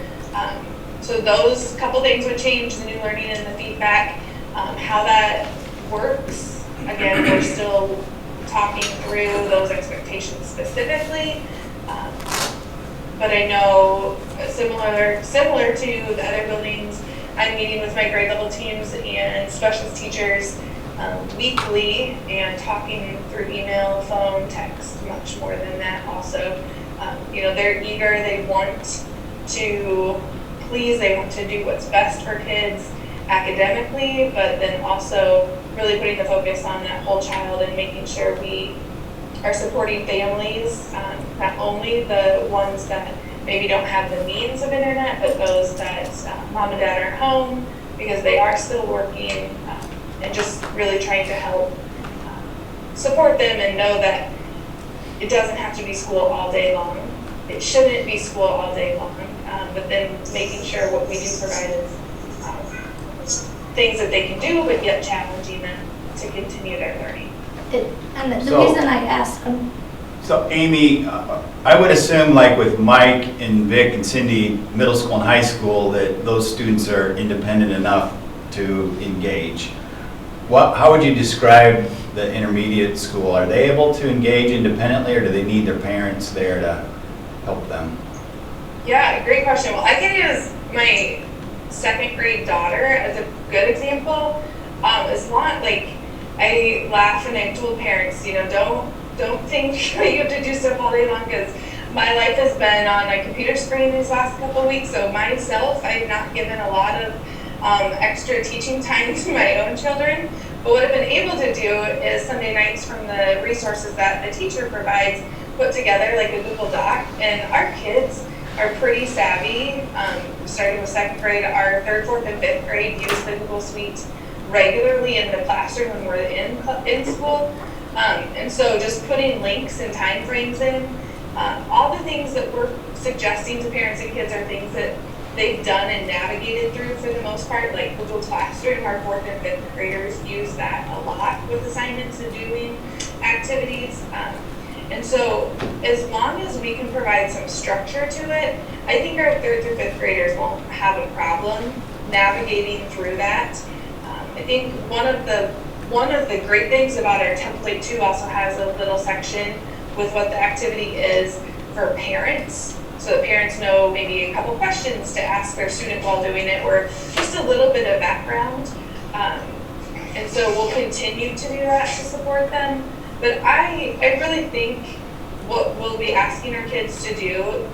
So those couple things would change, the new learning and the feedback. How that works, again, we're still talking through those expectations specifically, but I know similar to the other buildings, I'm meeting with my grade level teams and specialist teachers weekly and talking through email, phone, text, much more than that also. You know, they're eager, they want to please, they want to do what's best for kids academically, but then also really putting the focus on that whole child and making sure we are supporting families, not only the ones that maybe don't have the means of internet, but those that mom and dad are home because they are still working, and just really trying to help support them and know that it doesn't have to be school all day long. It shouldn't be school all day long, but then making sure what we do provide is things that they can do, but yet challenging them to continue their learning. And the So- reason I asked, So Amy, I would assume like with Mike and Vic and Cindy, middle school and high school, that those students are independent enough to engage. How would you describe the intermediate school? Are they able to engage independently, or do they need their parents there to help them? Yeah, great question. Well, I can use my second grade daughter as a good example. It's not like, I laugh and I've told parents, you know, don't think you have to do stuff all day long, because my life has been on a computer screen these last couple of weeks. So myself, I've not given a lot of extra teaching time to my own children. But what I've been able to do is Sunday nights, from the resources that the teacher provides, put together like a Google Doc, and our kids are pretty savvy. Starting with 2nd grade, our 3rd, 4th, and 5th grade use the Google Suite regularly in the classroom when we're in school. And so just putting links and time frames in, all the things that we're suggesting to parents and kids are things that they've done and navigated through for the most part. Like Google Classroom, our 4th and 5th graders use that a lot with assignments and doing activities. And so as long as we can provide some structure to it, I think our 3rd through 5th graders won't have a problem navigating through that. I think one of the great things about our template too also has a little section with what the activity is for parents, so that parents know maybe a couple questions to ask their student while doing it, or just a little bit of background. And so we'll continue to do that to support them. But I really think what we'll be asking our kids to do,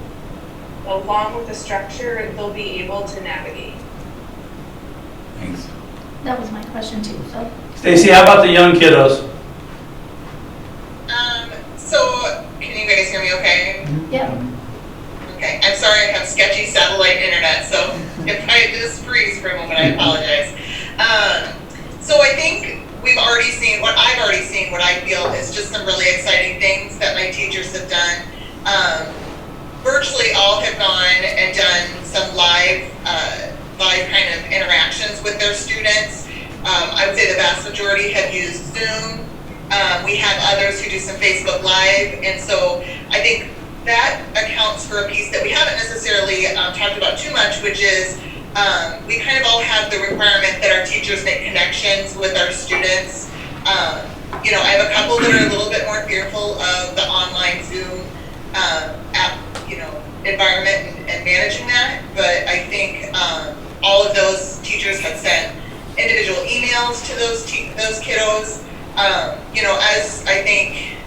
along with the structure, they'll be able to navigate. Thanks. That was my question too, so. Stacy, how about the young kiddos? So, can you guys hear me okay? Yep. Okay, I'm sorry I have sketchy satellite internet, so if I just freeze for a moment, I apologize. So I think I've already seen, what I feel is just some really exciting things that my teachers have done. Virtually all have gone and done some live kind of interactions with their students. I would say the vast majority have used Zoom. We have others who do some Facebook Live, and so I think that accounts for a piece that we haven't necessarily talked about too much, which is we kind of all have the requirement that our teachers make connections with our students. You know, I have a couple that are a little bit more fearful of the online Zoom environment and managing that, but I think all of those teachers have sent individual emails to those kiddos. You know, as I think,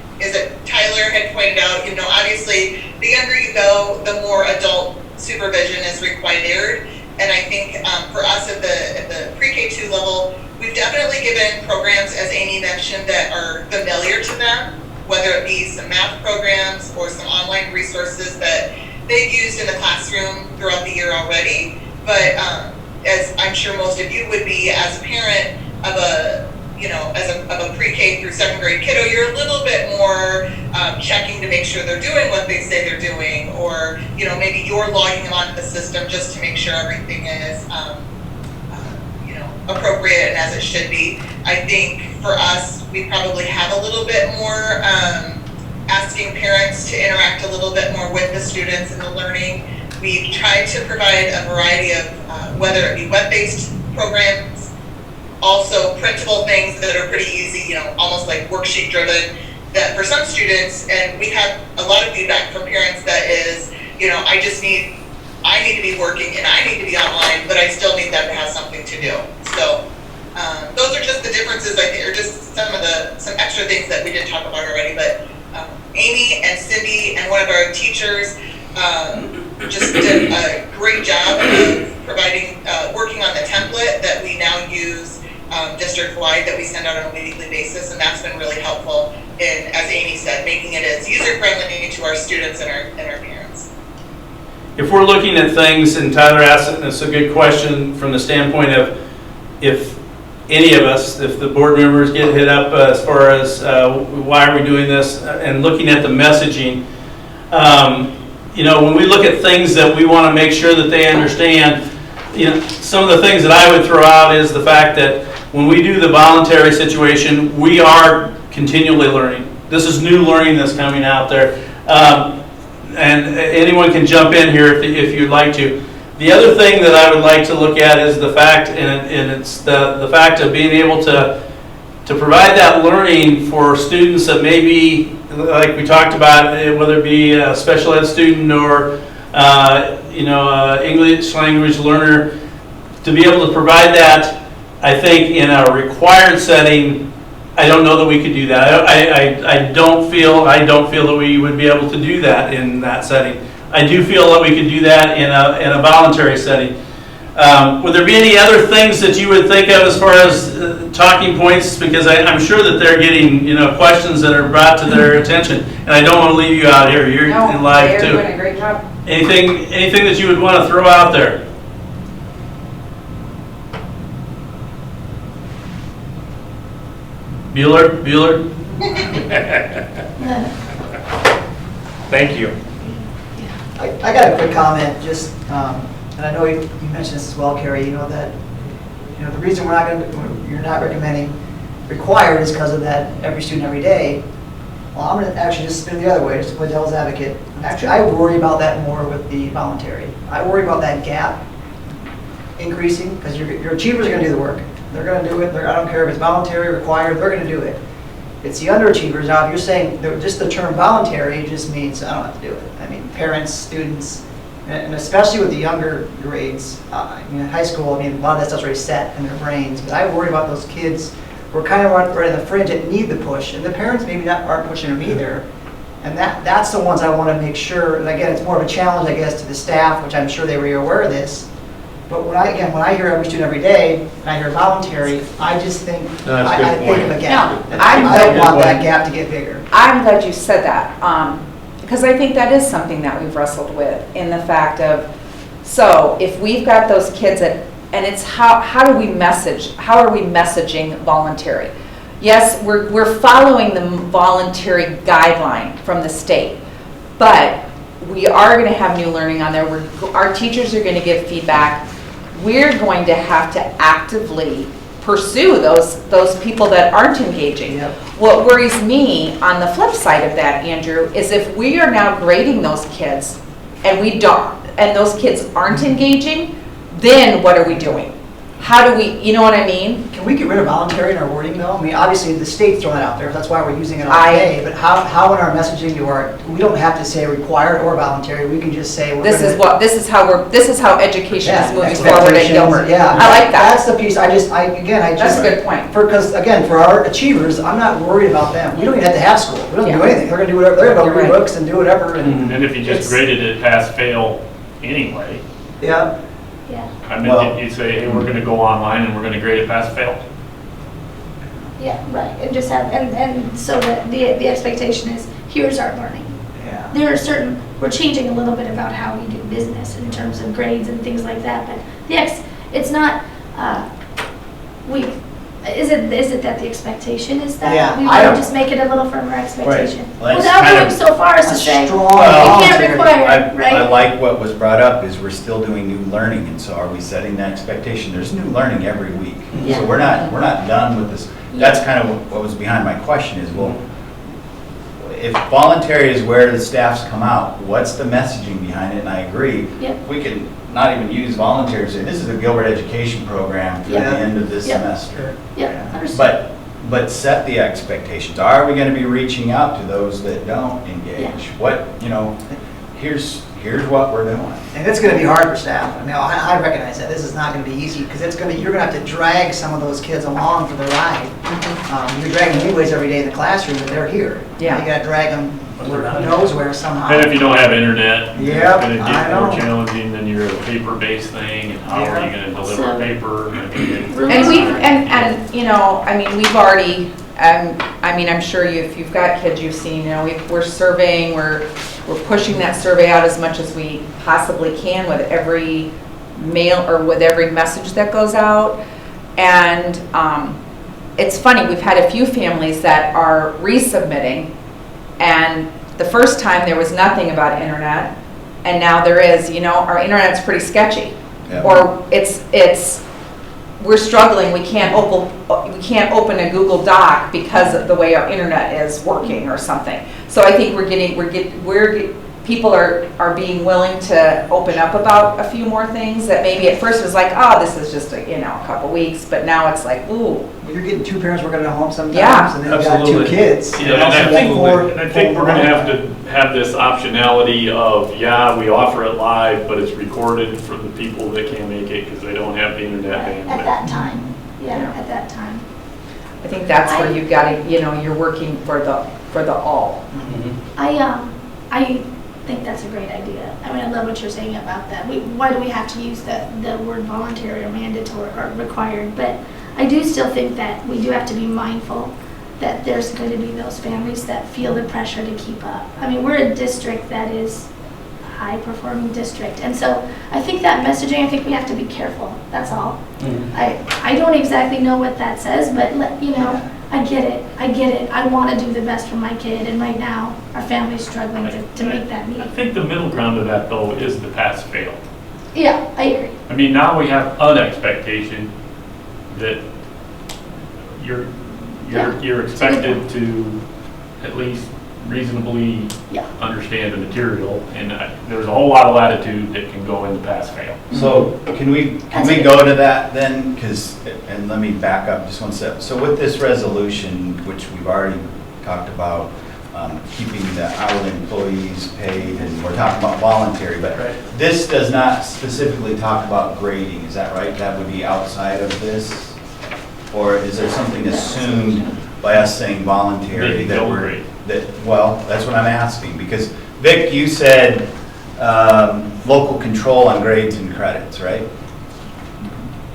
Tyler had pointed out, you know, obviously the younger you go, the more adult supervision is required. And I think for us at the pre-K2 level, we've definitely given programs, as Amy mentioned, that are familiar to them, whether it be some math programs or some online resources that they've used in the classroom throughout the year already. But as I'm sure most of you would be, as a parent of a pre-K through 2nd grade kiddo, you're a little bit more checking to make sure they're doing what they say they're doing, or, you know, maybe you're logging them onto the system just to make sure everything is, appropriate and as it should be. I think for us, we probably have a little bit more asking parents to interact a little bit more with the students and the learning. We've tried to provide a variety of, whether it be web-based programs, also printable things that are pretty easy, you know, almost like worksheet driven, that for some students, and we have a lot of feedback from parents that is, you know, I need to be working and I need to be online, but I still need them to have something to do. So those are just the differences, I think, or just some extra things that we didn't talk about already. But Amy and Cindy and one of our teachers just did a great job of providing, working on the template that we now use district-wide, that we send out on a weekly basis, and that's been really helpful in, as Amy said, making it as user-friendly to our students and our parents. If we're looking at things, and Tyler asked it, and it's a good question from the standpoint of if any of us, if the board members get hit up as far as why are we doing this, and looking at the messaging, you know, when we look at things that we want to make sure that they understand, you know, some of the things that I would throw out is the fact that when we do the voluntary situation, we are continually learning. This is new learning that's coming out there. And anyone can jump in here if you'd like to. The other thing that I would like to look at is the fact, and it's the fact of being able to provide that learning for students that maybe, like we talked about, whether it be a special ed student or English language learner, to be able to provide that, I think in a required setting, I don't know that we could do that. I don't feel that we would be able to do that in that setting. I do feel that we could do that in a voluntary setting. Would there be any other things that you would think of as far as talking points? Because I'm sure that they're getting, questions that are brought to their attention. And I don't want to leave you out here. You're in live too. They're doing a great job. Anything that you would want to throw out there? Bueller? Thank you. I got a quick comment, just, and I know you mentioned this as well, Carrie, that, the reason you're not recommending required is because of that every student, every day. Well, I'm going to actually just spin it the other way, just to play devil's advocate. Actually, I worry about that more with the voluntary. I worry about that gap increasing, because your achievers are going to do the work. They're going to do it. I don't care if it's voluntary, required, they're going to do it. It's the underachievers. Now, if you're saying just the term voluntary just means I don't have to do it. I mean, parents, students, and especially with the younger grades, high school, a lot of that stuff's already set in their brains. But I worry about those kids who are kind of right on the fringe that need the push, and the parents maybe aren't pushing them either. And that's the ones I want to make sure. And again, it's more of a challenge, I guess, to the staff, which I'm sure they were aware of this. But when I hear every student every day, and I hear voluntary, I just think, I think of a gap. No, I don't want that gap to get bigger. I'm glad you said that, because I think that is something that we've wrestled with in the fact of, so if we've got those kids and it's how do we message, how are we messaging voluntary? Yes, we're following the voluntary guideline from the state, but we are going to have new learning on there. Our teachers are going to give feedback. We're going to have to actively pursue those people that aren't engaging. Yep. What worries me on the flip side of that, Andrew, is if we are now grading those kids and those kids aren't engaging, then what are we doing? How do we, you know what I mean? Can we get rid of voluntary in our wording though? I mean, obviously the state's throwing it out there, that's why we're using it all day, but how in our messaging we don't have to say required or voluntary, we can just say this is how education is moving forward at Gilbert. Yeah. I like that. That's the piece, that's a good point. Because again, for our achievers, I'm not worried about them. We don't even have to have school. We don't do anything. They're gonna do whatever, they're gonna go read books and do whatever. And if you just graded it pass, fail anyway. Yeah. Yeah. I mean, you say, hey, we're going to go online and we're going to grade it pass, fail. Yeah, right, and just have, and so the expectation is, here's our learning. Yeah. There are we're changing a little bit about how we do business in terms of grades and things like that, but it's not, is it that the expectation is that we want to just make it a little firmer expectation? Right. Well, Without going so far as to say, you can't require it, right? I like what was brought up is we're still doing new learning, and so are we setting that expectation? There's new learning every week. Yeah. So we're not done with this. That's kind of what was behind my question is, well, if voluntary is where the staffs come out, what's the messaging behind it? And I agree. Yep. We can not even use voluntary to say, this is a Gilbert education program through the end of this semester. Yeah, understood. But set the expectations. Are we going to be reaching out to those that don't engage? Yeah. Here's what we're doing. And it's going to be hard for staff. I mean, I recognize that. This is not going to be easy because you're going to have to drag some of those kids along for the ride. You're dragging them anyways every day in the classroom, but they're here. Yeah. You got to drag them who knows where somehow. And if you don't have internet, it's Yep, going to I get more know. challenging than your paper-based thing, and how are you going to deliver paper? We've already, I'm sure if you've got kids you've seen, we're surveying, we're pushing that survey out as much as we possibly can with every mail or with every message that goes out. And it's funny, we've had a few families that are resubmitting, and the first time there was nothing about internet, and now there is. Our internet's pretty sketchy. Yeah. Or we're struggling. We can't open a Google Doc because of the way our internet is working or something. So I think people are being willing to open up about a few more things that maybe at first was like, oh, this is just a couple weeks, but now it's like, ooh. Well, you're getting two parents working at home sometimes, Yeah. and then you've got two kids. Yeah, and I think we're going to have this optionality of, we offer it live, but it's recorded for the people that can't make it because they don't have the internet bandwidth. At that time, at that time. I think that's where you've got to, you're working for the all. I think that's a great idea. I mean, I love what you're saying about that. Why do we have to use the word voluntary or mandatory or required? But I do still think that we do have to be mindful that there's going to be those families that feel the pressure to keep up. I mean, we're a district that is a high-performing district. And so I think that messaging, I think we have to be careful. That's all. I don't exactly know what that says, but, you know, I get it. I want to do the best for my kid, and right now, our family's struggling to make that meet. I think the middle ground of that, though, is the pass-fail. Yeah, I agree. I mean, now we have an expectation that you're expected to at least reasonably understand the material, and there's a whole lot of latitude that can go into pass-fail. So can we go to that then? And let me back up just one step. So with this resolution, which we've already talked about, keeping the hourly employees paid, and we're talking about voluntary, but this does not specifically talk about grading, is that right? That would be outside of this? Or is there something assumed by us saying voluntary that we're, well, that's what I'm asking, because Vic, you said local control on grades and credits, right?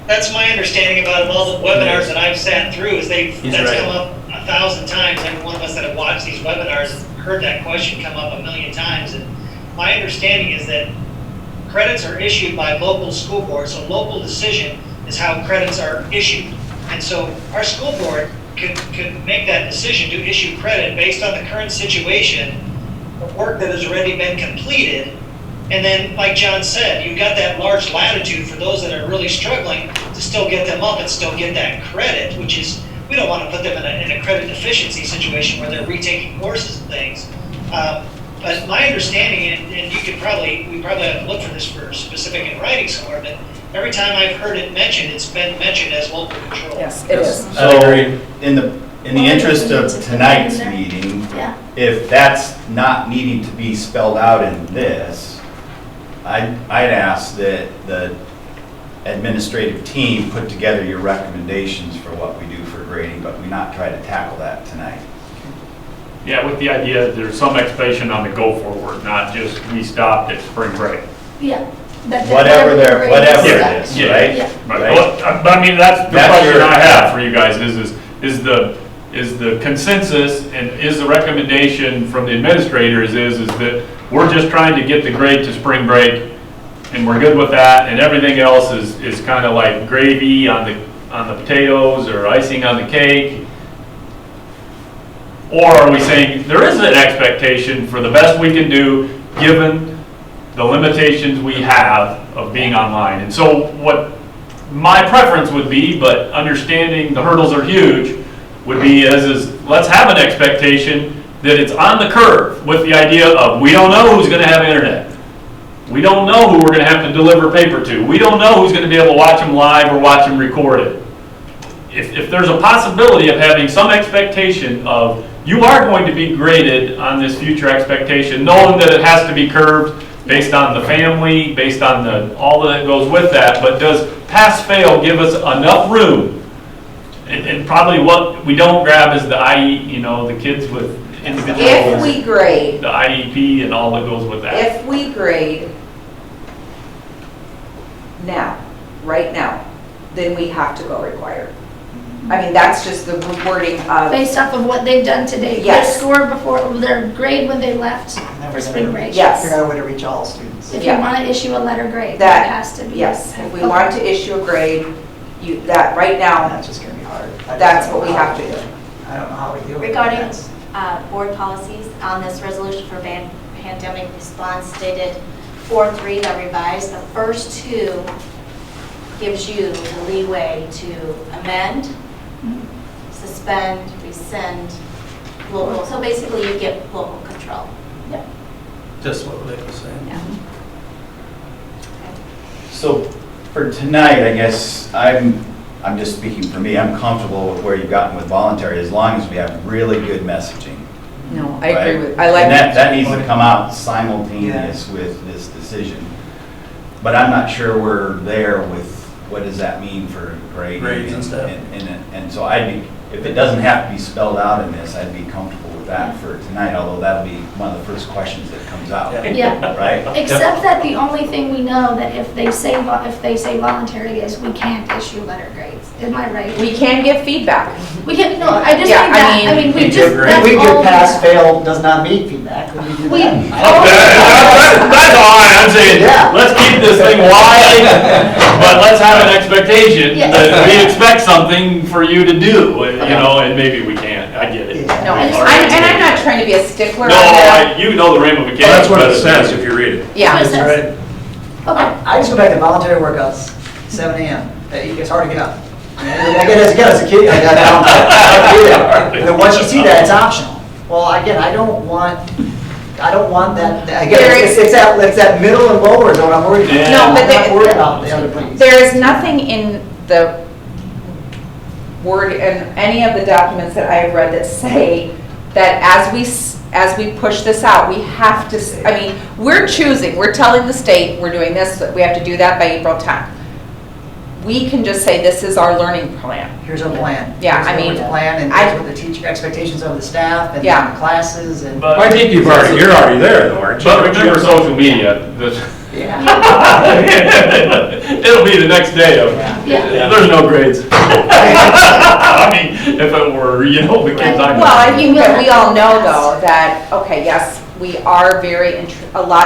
That's my understanding about all the webinars that I've sat through, is that's come up 1,000 times. Every one of us that have watched these webinars has heard that question come up 1,000,000 times. And my understanding is that credits are issued by local school boards, so local decision is how credits are issued. And so our school board could make that decision to issue credit based on the current situation of work that has already been completed. And then, like John said, you've got that large latitude for those that are really struggling to still get them up and still get that credit, which is, we don't want to put them in a credit deficiency situation where they're retaking courses and things. But my understanding, and we probably have to look for this for specific in writing somewhere, but every time I've heard it mentioned, it's been mentioned as local control. Yes, it is. So in the interest of tonight's meeting, if that's not needing to be spelled out in this, I'd ask that the administrative team put together your recommendations for what we do for grading, but we not try to tackle that tonight. Yeah, with the idea there's some expectation on the go forward, not just we stopped at spring break. Yeah. Whatever it is, right? Yeah. Right. But I mean, that's the question I have for you guys is the consensus and is the recommendation from the administrators is that we're just trying to get the grade to spring break and we're good with that, and everything else is kind of like gravy on the potatoes or icing on the cake? Or are we saying there is an expectation for the best we can do given the limitations we have of being online? And so what my preference would be, but understanding the hurdles are huge, would be is let's have an expectation that it's on the curve with the idea of we don't know who's going to have internet. We don't know who we're going to have to deliver paper to. We don't know who's going to be able to watch them live or watch them recorded. If there's a possibility of having some expectation of you are going to be graded on this future expectation, knowing that it has to be curved based on the family, based on all that goes with that, but does pass-fail give us enough room? And probably what we don't grab is the the kids with individual. If we grade. The IEP and all that goes with that. If we grade now, right now, then we have to go required. I mean, that's just the wording of. Based off of what they've done today. Yes. Their score before, their grade when they left for spring break. Yes. Figure out a way to reach all students. If you want to issue a letter grade, That it has to be. Yes, if we want to issue a grade, that right now, That's just going to be hard. that's what we have to do. I don't know how we deal with Regarding that. board policies on this resolution for pandemic response stated 4.3 that revised, the first two gives you the leeway to amend, suspend, rescind, local. So basically you get local control. Yeah. Just what they were saying. Yeah. So for tonight, I guess I'm just speaking for me, I'm comfortable with where you've gotten with voluntary as long as we have really good messaging. No, I agree with, I like. And that needs to come out simultaneous with this decision. But I'm not sure we're there with what does that mean for grading. Grades and stuff. And so I'd be if it doesn't have to be spelled out in this, I'd be comfortable with that for tonight, although that'll be one of the first questions that comes out, Yeah. right? Except that the only thing we know that if they say voluntary is we can't issue letter grades. Am I right? We can give feedback. We can, no, I just Yeah, think that, I I mean, mean, we we just, give that's We all. give pass, fail, does not meet feedback. Would we do We- that? That's all I'm saying, Yeah. let's keep this thing wide, but let's have an expectation Yes. that we expect something for you to do, you know, and maybe we can't, I get it. No, I just- and I'm not trying to be a stickler on No, that. you know the ramifications. Well, that's what it better than says me. if you read it. Yeah. That's what it says. Okay. I just go back to voluntary workouts, 7 AM. It's hard to get up. And again, as a kid, I got down. And then once you see that, it's optional. Well, again, I don't want that, again, it's that middle and lower zone I'm worried about. Yeah. No, but I'm not worried about the other things. There is nothing in the word, in any of the documents that I have read that say that as we push this out, we have to, I mean, we're choosing, we're telling the state, we're doing this, we have to do that by April 10th. We can just say, this is our learning plan. Here's our plan. Yeah, I Here's mean, the plan, and here's what the teacher, expectations of the staff, and Yeah. the classes, and. But- I think you're already there though, aren't you? But remember social media, Yeah. it'll be the next day of, Yeah. there's no grades. I mean, if it were, you know, the kids I know. Well, I think that we all know though that, okay, yes, we are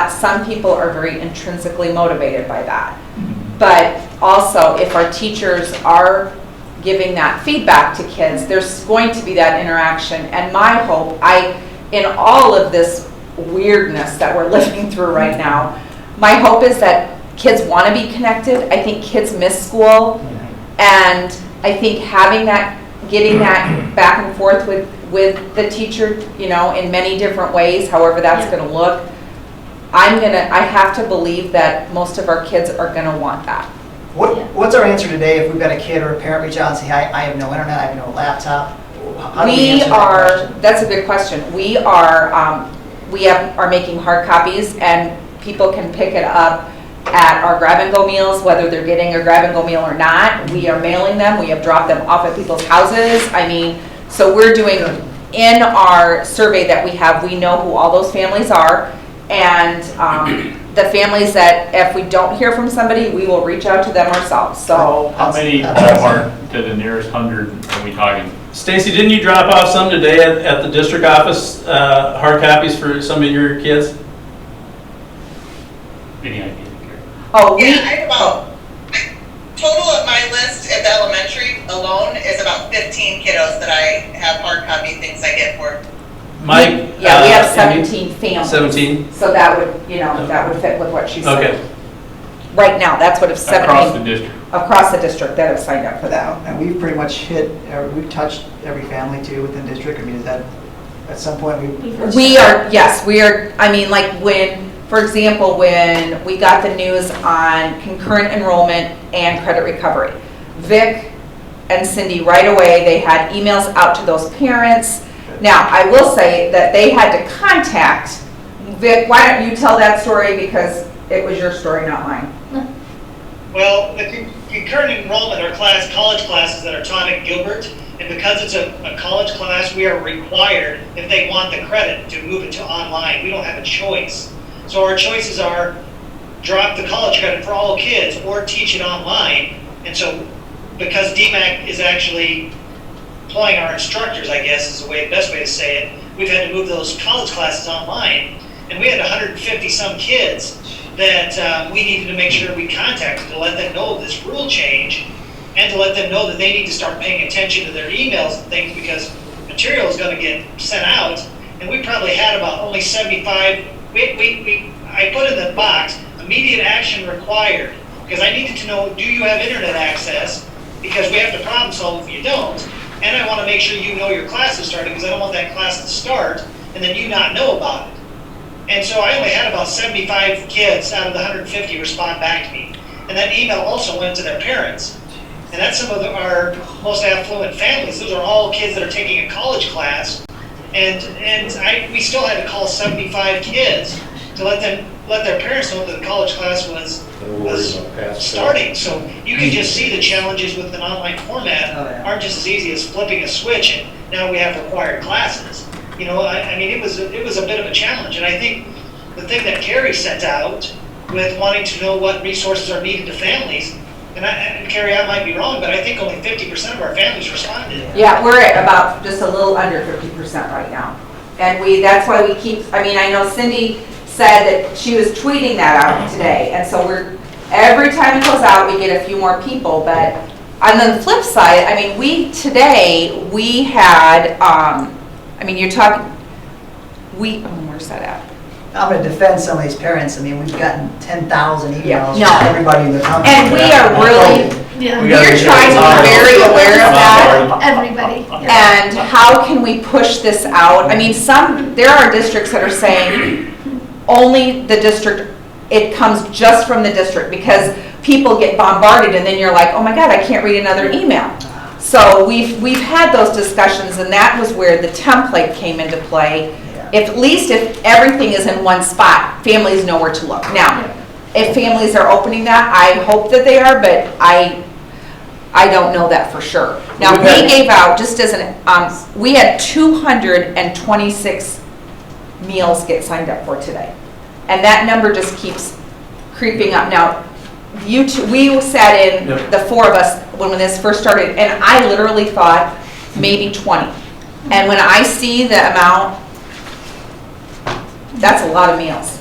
some people are very intrinsically motivated by that. But also, if our teachers are giving that feedback to kids, there's going to be that interaction. And my hope, in all of this weirdness that we're living through right now, my hope is that kids want to be connected. I think kids miss school. And I think getting that back and forth with the teacher, you know, in many different ways, however that's going to look, I have to believe that most of our kids are going to want that. What's our answer today if we've got a kid or a parent reach out and say, I have no internet, I have no laptop? How do we answer that question? That's a good question. We are making hard copies and people can pick it up at our grab-and-go meals, whether they're getting a grab-and-go meal or not. We are mailing them. We have dropped them off at people's houses. I mean, so we're doing, in our survey that we have, we know who all those families are. And the families that, if we don't hear from somebody, we will reach out to them ourselves, so. How many ballpark to the nearest 100 are we talking? Stacy, didn't you drop off some today at the district office, hard copies for some of your kids? Any idea? Oh, Yeah, I have about, total of my list at the elementary alone is about 15 kiddos that I have hard copy things I get for. Mike? Yeah, we have Amy? 17 families. 17? So that would, that would fit with what she said. Okay. Right now, that's what if Across the 17 district. across the district that have signed up for that. And we've pretty much we've touched every family too within district. I mean, is that, at some point, We are, yes, we are, I mean, like when, for example, when we got the news on concurrent enrollment and credit recovery, Vic and Cindy right away, they had emails out to those parents. Now, I will say that they had to contact, Vic, why don't you tell that story because it was your story, not mine. Well, the concurrent enrollment are college classes that are taught at Gilbert, and because it's a college class, we are required, if they want the credit, to move it to online. We don't have a choice. So our choices are drop the college credit for all kids or teach it online. And so because DMAC is actually employing our instructors, I guess is the best way to say it, we've had to move those college classes online. And we had 150 some kids that we needed to make sure we contacted to let them know of this rule change and to let them know that they need to start paying attention to their emails and things because material is going to get sent out. And we probably had about only 75. I put in the box, immediate action required, because I needed to know, do you have internet access? Because we have to problem solve if you don't. And I want to make sure you know your class is starting because I don't want that class to start and then you not know about it. And so I only had about 75 kids out of the 150 respond back to me. And that email also went to their parents. And that's some of our most affluent families. Those are all kids that are taking a college class. And we still had to call 75 kids to let them let their parents know that the college class was starting. So you can just see the challenges with an online format Oh, yeah. aren't just as easy as flipping a switch and now we have required classes. You know, I mean, it was a bit of a challenge, and I think the thing that Carrie sent out with wanting to know what resources are needed to families, and Carrie, I might be wrong, but I think only 50% of our families responded. Yeah, we're at about just a little under 50% right now. And that's why we keep, I mean, I know Cindy said that she was tweeting that out today. And so every time it goes out, we get a few more people. But on the flip side, I mean, we had, I mean, you're talking, where's that at? I'm going to defend some of these parents. I mean, we've gotten 10,000 emails No. from everybody in the company. And we are really, Yeah. we're trying to be very aware of that. Everybody. And how can we push this out? I mean, there are districts that are saying only the district, it comes just from the district because people get bombarded and then you're like, oh my God, I can't read another email. So we've had those discussions and that was where the template came into play. At least if everything is in one spot, families know where to look. Now, if families are opening that, I hope that they are, but I don't know that for sure. Now, we gave out, just as we had 226 meals get signed up for today. And that number just keeps creeping up. Now, we sat in, the four of us, when this first started, and I literally thought maybe 20. And when I see the amount, that's a lot of meals.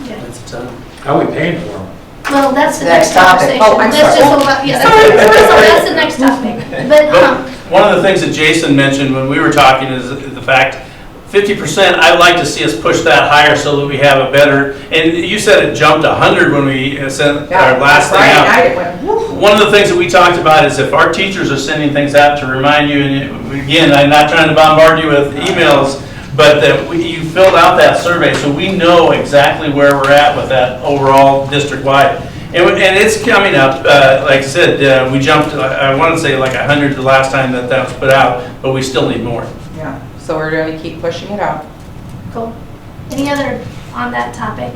That's a ton. How are we paying for them? Well, that's the Next next topic. conversation. Oh, I'm That's sorry. just a lot, yeah, that's the next topic. But, But one of the things that Jason mentioned when we were talking is the fact, 50%, I'd like to see us push that higher so that we have a better, and you said it jumped 100 when we sent our last thing Friday out. night it went, woof. One of the things that we talked about is if our teachers are sending things out to remind you, and again, I'm not trying to bombard you with emails, but that you filled out that survey so we know exactly where we're at with that overall district-wide. And it's coming up, like I said, we jumped, I want to say like 100 the last time that was put out, but we still need more. Yeah, so we're going to keep pushing it out. cool. Any other on that topic?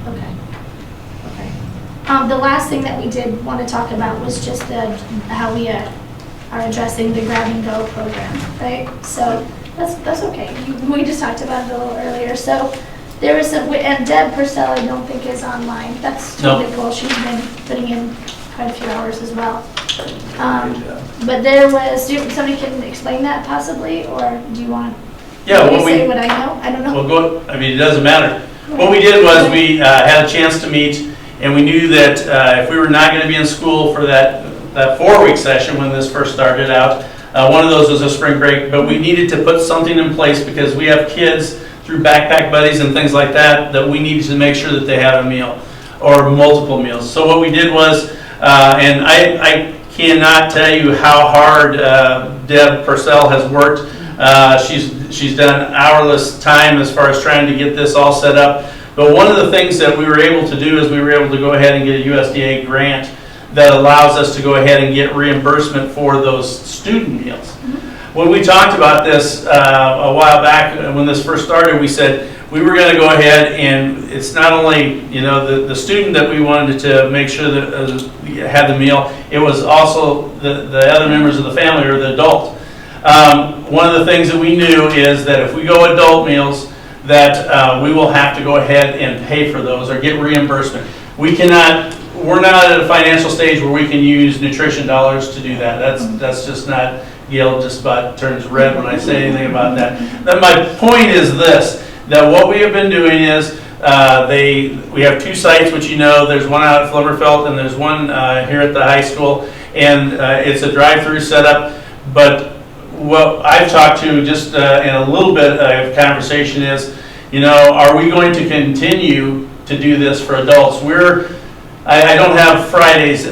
Okay. Okay. The last thing that we did want to talk about was just how we are addressing the grab and go program, right? So that's okay. We just talked about it a little earlier. So there was some, and Deb Purcell I don't think is online. That's totally cool. She's been putting in quite a few hours as well. But there was, somebody can explain that possibly, or do you want to say what I know? I don't know. Well, I mean, it doesn't matter. What we did was we had a chance to meet, and we knew that if we were not going to be in school for that 4-week session when this first started out, one of those was a spring break, but we needed to put something in place because we have kids through backpack buddies and things like that we needed to make sure that they had a meal or multiple meals. So what we did was, and I cannot tell you how hard Deb Purcell has worked. She's done hourless time as far as trying to get this all set up. But one of the things that we were able to do is we were able to go ahead and get a USDA grant that allows us to go ahead and get reimbursement for those student meals. When we talked about this a while back, when this first started, we said we were going to go ahead and it's not only the student that we wanted to make sure that had the meal, it was also the other members of the family or the adult. One of the things that we knew is that if we go adult meals, that we will have to go ahead and pay for those or get reimbursement. We're not at a financial stage where we can use nutrition dollars to do that. That's just not. Gail just about turns red when I say anything about that. Then my point is this, that what we have been doing is we have 2 sites, which there's one out at Flimmerfelt and there's one here at the high school, and it's a drive-through setup. But what I've talked to just in a little bit of conversation is, are we going to continue to do this for adults? I don't have Friday's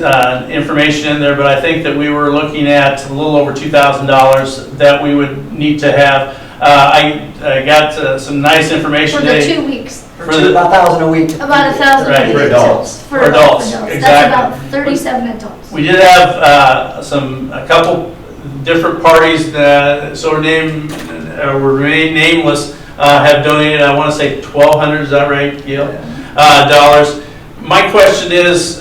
information in there, but I think that we were looking at a little over $2,000 that we would need to have. I got some nice information For the today. 2 weeks. For about 1,000 a week. About 1,000 Right, for adults. For adults, That's exactly. about 37 adults. We did have a couple different parties that were nameless, have donated, I want to say $1,200, is that right, Gail? Dollars. My question is,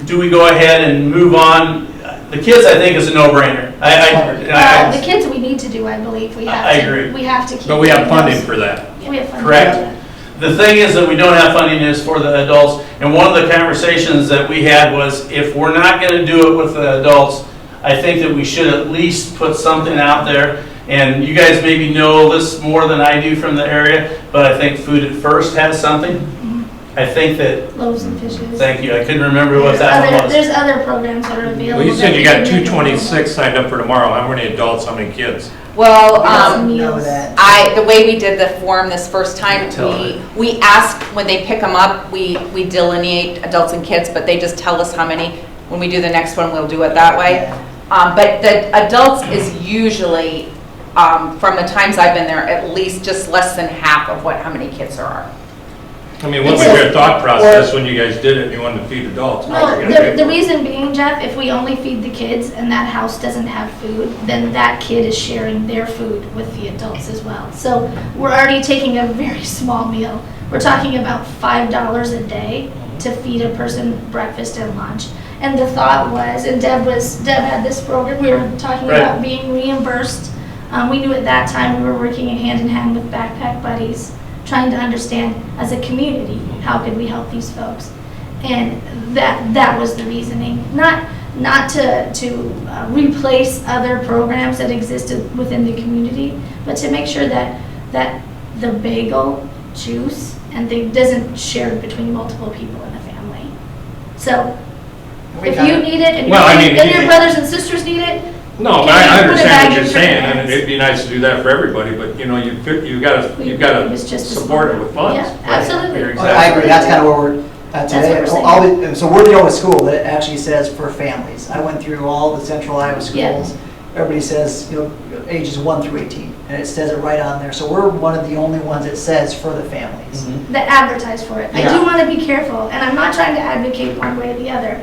do we go ahead and move on? The kids, I think, is a no-brainer. The kids we need to do, I believe. We have I to. agree. We have to keep. But we have doing funding those. for that. We have funding. Correct. for that. The thing is that we don't have funding is for the adults, and one of the conversations that we had was if we're not going to do it with the adults, I think that we should at least put something out there. And you guys maybe know this more than I do from the area, but I think Food at First has something. I think that, Loaves and fishes. thank you, I couldn't remember what that one was. There's other programs that are available. Well, you said that you we got can make 226 signed up for tomorrow. How many adults, how many kids? Well, Know that. the way we did the form this first time, we ask when they pick them up, we delineate adults and kids, but they just tell us how many. When we do the next one, we'll do it that way. But the adults is usually, from the times I've been there, at least just less than half of how many kids there are. I mean, what was your thought process when you guys did it and you wanted to feed adults? No, the reason being, Jeff, if we only feed the kids and that house doesn't have food, then that kid is sharing their food with the adults as well. So we're already taking a very small meal. We're talking about $5 a day to feed a person breakfast and lunch. And the thought was, and Deb had this program, we were talking about being reimbursed. We knew at that time we were working hand in hand with Backpack Buddies, trying to understand as a community, how could we help these folks? And that was the reasoning. Not to replace other programs that existed within the community, but to make sure that the bagel, juice, and thing doesn't share between multiple people in the family. So if you need it and your brothers and sisters need it, no, but I understand what you're saying, and it'd be nice to do that for everybody, but you know, you gotta support it with funds. Yeah, absolutely. You're Well, I agree, that's kind of where we're at That's what today. we're saying. And so we're the only school that actually says for families. I went through all the central Iowa schools. Everybody says, ages 1 through 18, and it says it right on there. So we're one of the only ones that says for the families. that advertise for it. I Yeah. do want to be careful, and I'm not trying to advocate one way or the other.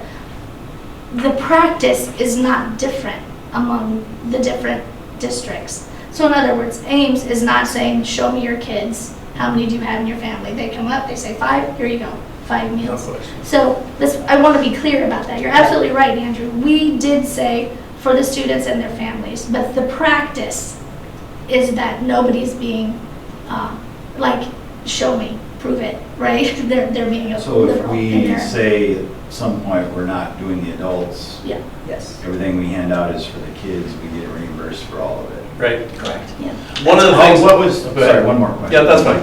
The practice is not different among the different districts. So in other words, Ames is not saying, show me your kids, how many do you have in your family? They come up, they say 5, here you go, 5 meals. So I want to be clear about that. You're absolutely right, Andrew. We did say for the students and their families, but the practice is that nobody's being like, show me, prove it, right? They're being a So if liberal in we their- say at some point we're not doing the adults, Yeah, Yes. everything we hand out is for the kids, we get reimbursed for all of it. Right. Correct. yeah. One of the things. What was, Go ahead. sorry, one more question. Yeah, that's fine.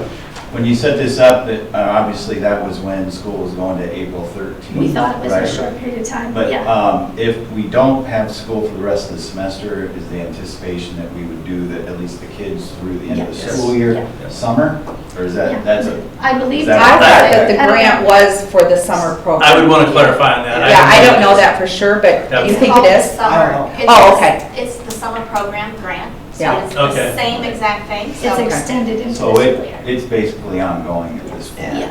When you set this up, that obviously that was when school was going to April 13th. We thought it was right? a short period of time, But yeah. if we don't have school for the rest of the semester, is the anticipation that we would do that at least the kids through the end of the Yes. school year, Yeah. summer? Or is Yeah. that's a, I believe Is that- I thought that's that the it. I don't grant know. was for the summer program. I would want to clarify on that. Yeah, I don't know that for sure, but Yep. you It's think called it the is? summer- I don't know. it's Oh, the- okay. It's the summer program grant. So Yeah. it's Okay. the same exact thing. So It's extended into the so school year. it's basically ongoing at this point. Yeah.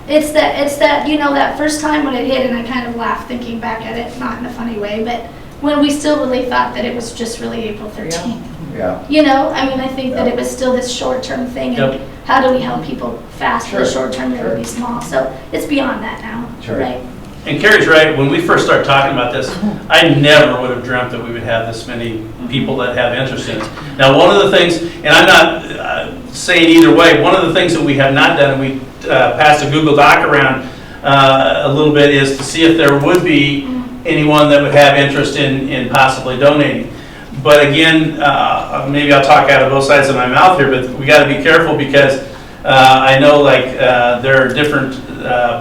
It's that, that first time when it hit, and I kind of laughed thinking back at it, not in a funny way, but when we still really thought that it was just really April 13th. Yeah. I mean, I think that it was still this short-term thing, Yep. and how do we help people fast? Sure, The short-term may sure. be small, so it's beyond that now, Sure. right? And Carrie's right, when we first started talking about this, I never would have dreamt that we would have this many people that have interest in it. Now, one of the things, and I'm not saying either way, one of the things that we have not done, and we passed a Google Doc around a little bit, is to see if there would be anyone that would have interest in possibly donating. But again, maybe I'll talk out of both sides of my mouth here, but we got to be careful because I know there are different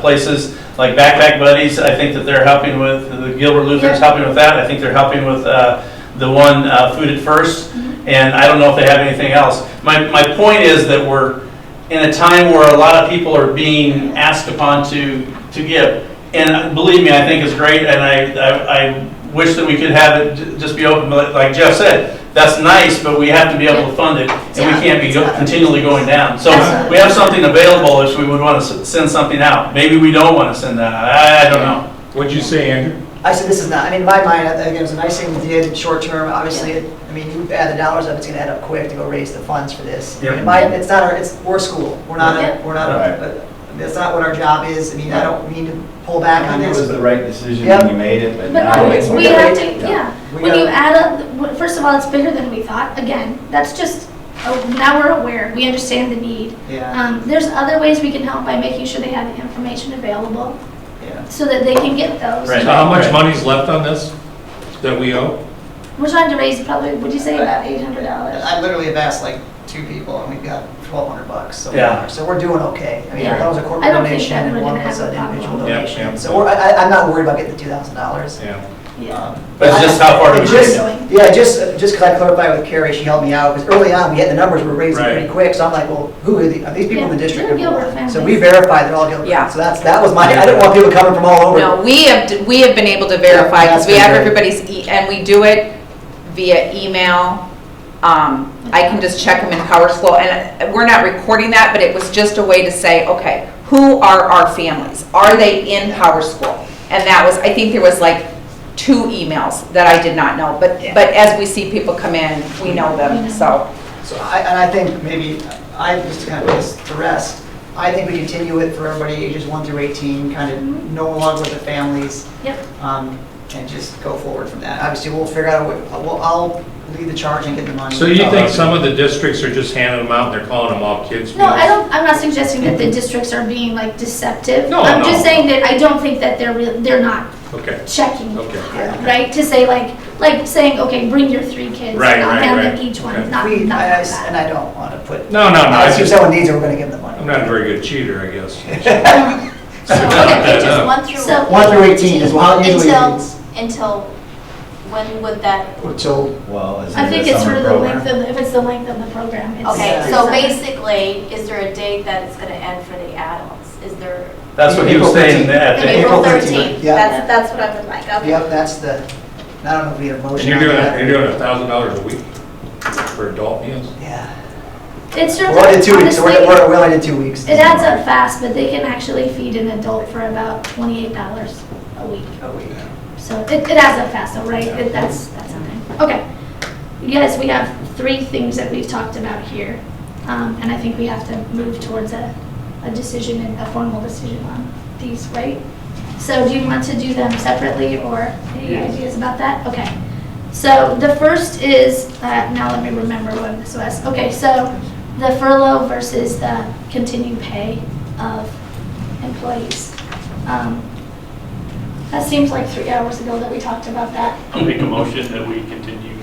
places like Backpack Buddies. I think that they're helping with, the Gilbert Lutheran's helping with that. I think they're helping with the one Food at First, and I don't know if they have anything else. My point is that we're in a time where a lot of people are being asked upon to give. And believe me, I think it's great, and I wish that we could have it just be open, but like Jeff said, that's nice, but we have to be able to fund it, and we can't be continually going down. So Absolutely. we have something available if we would want to send something out. Maybe we don't want to send that out, I don't know. What'd you say, Andrew? I said, this is not, I mean, in my mind, again, it was a nice thing we did, short term, obviously, I mean, you add the dollars up, it's gonna add up quick to go raise the funds for this. I mean, it's not we're a school, we're not that's not what our job is, I mean, I don't mean to pull back on It this. was the right decision Yep. when you made it, but But now no, it's. we have to, Yeah. yeah. We When gotta- you add up, first of all, it's bigger than we thought. Again, that's just, now we're aware, we understand the need. Yeah, There's other ways we can help by making sure they have the information available yeah. so that they can get those. Right. So how much money's left on this that we owe? We're trying to raise probably, would you say about $800? I literally have asked like 2 people and we've got $1,200 so Yeah. far, so we're doing okay. I mean, Yeah. that was a I corporate don't think donation that and we're one gonna was have an a problem. individual Yeah, donation, yeah. so I'm not worried about getting the $2,000. Yeah. Yeah. But it's just how far do we Just- go? Yeah, just because I clarified with Carrie, she helped me out, because early on, we had the numbers were raising Right. pretty quick, so I'm like, well, who are these people in the Yeah, district? they're are Gilbert born? So families. we verified they're all Gilbert. Yeah. So that was my, I didn't want people coming from all over. No, we have been able to verify, Yeah, because we that's have been everybody's, and we do it via email. I can just check them in PowerSchool, and we're not recording that, but it was just a way to say, okay, who are our families? Are they in PowerSchool? And that was, I think there was like 2 emails that I did not know, but as we see people come in, we know them, so. So I think maybe, just to kind of put this to rest, I think we continue it for everybody ages 1 through 18, kind of no longer with the families. Yep. And just go forward from that. Obviously, we'll figure out a way, I'll lead the charge and get the money. So you think some of the districts are just handing them out and they're calling them all kids' No, meals? I'm not suggesting that the districts are being like deceptive. No, I'm no. just saying that I don't think that they're not Okay, checking. okay. Right, to say like saying, okay, bring your 3 kids. Right, and I'll right, hand right. them each one, Okay. not And like that. I don't want to put. No, no, no, If someone needs it, we're going to give them the money. I'm not a very good cheater, I guess. So look at pages 1 through. So- 1 through 18 is how usually it is. Until, when would that, So, Well, is I it think a it's summer for the program? length of, if it's the length of the program. it's- okay, Yeah. so basically, is there a date that it's gonna end for the adults? Is there? That's what he was April saying 13th. at the April April 13th, 13th, yeah. that's what I would like, okay. yep, that's the, I don't know if we had a And motion you're on doing, that. you're doing $1,000 a week for adult meals? Yeah. It's We only did 2 weeks, so honestly, we only did 2 weeks. it adds up fast, but they can actually feed an adult for about $28 a week. A week. So it adds up fast, though, right? That's something. Okay. You guys, we have 3 things that we've talked about here. And I think we have to move towards a decision and a formal decision on these, right? So do you want to do them separately or any ideas about that? Okay. So the first is, now let me remember what this was. Okay, so the furlough versus the continued pay of employees. That seems like 3 hours ago that we talked about that. I'll make a motion that we continue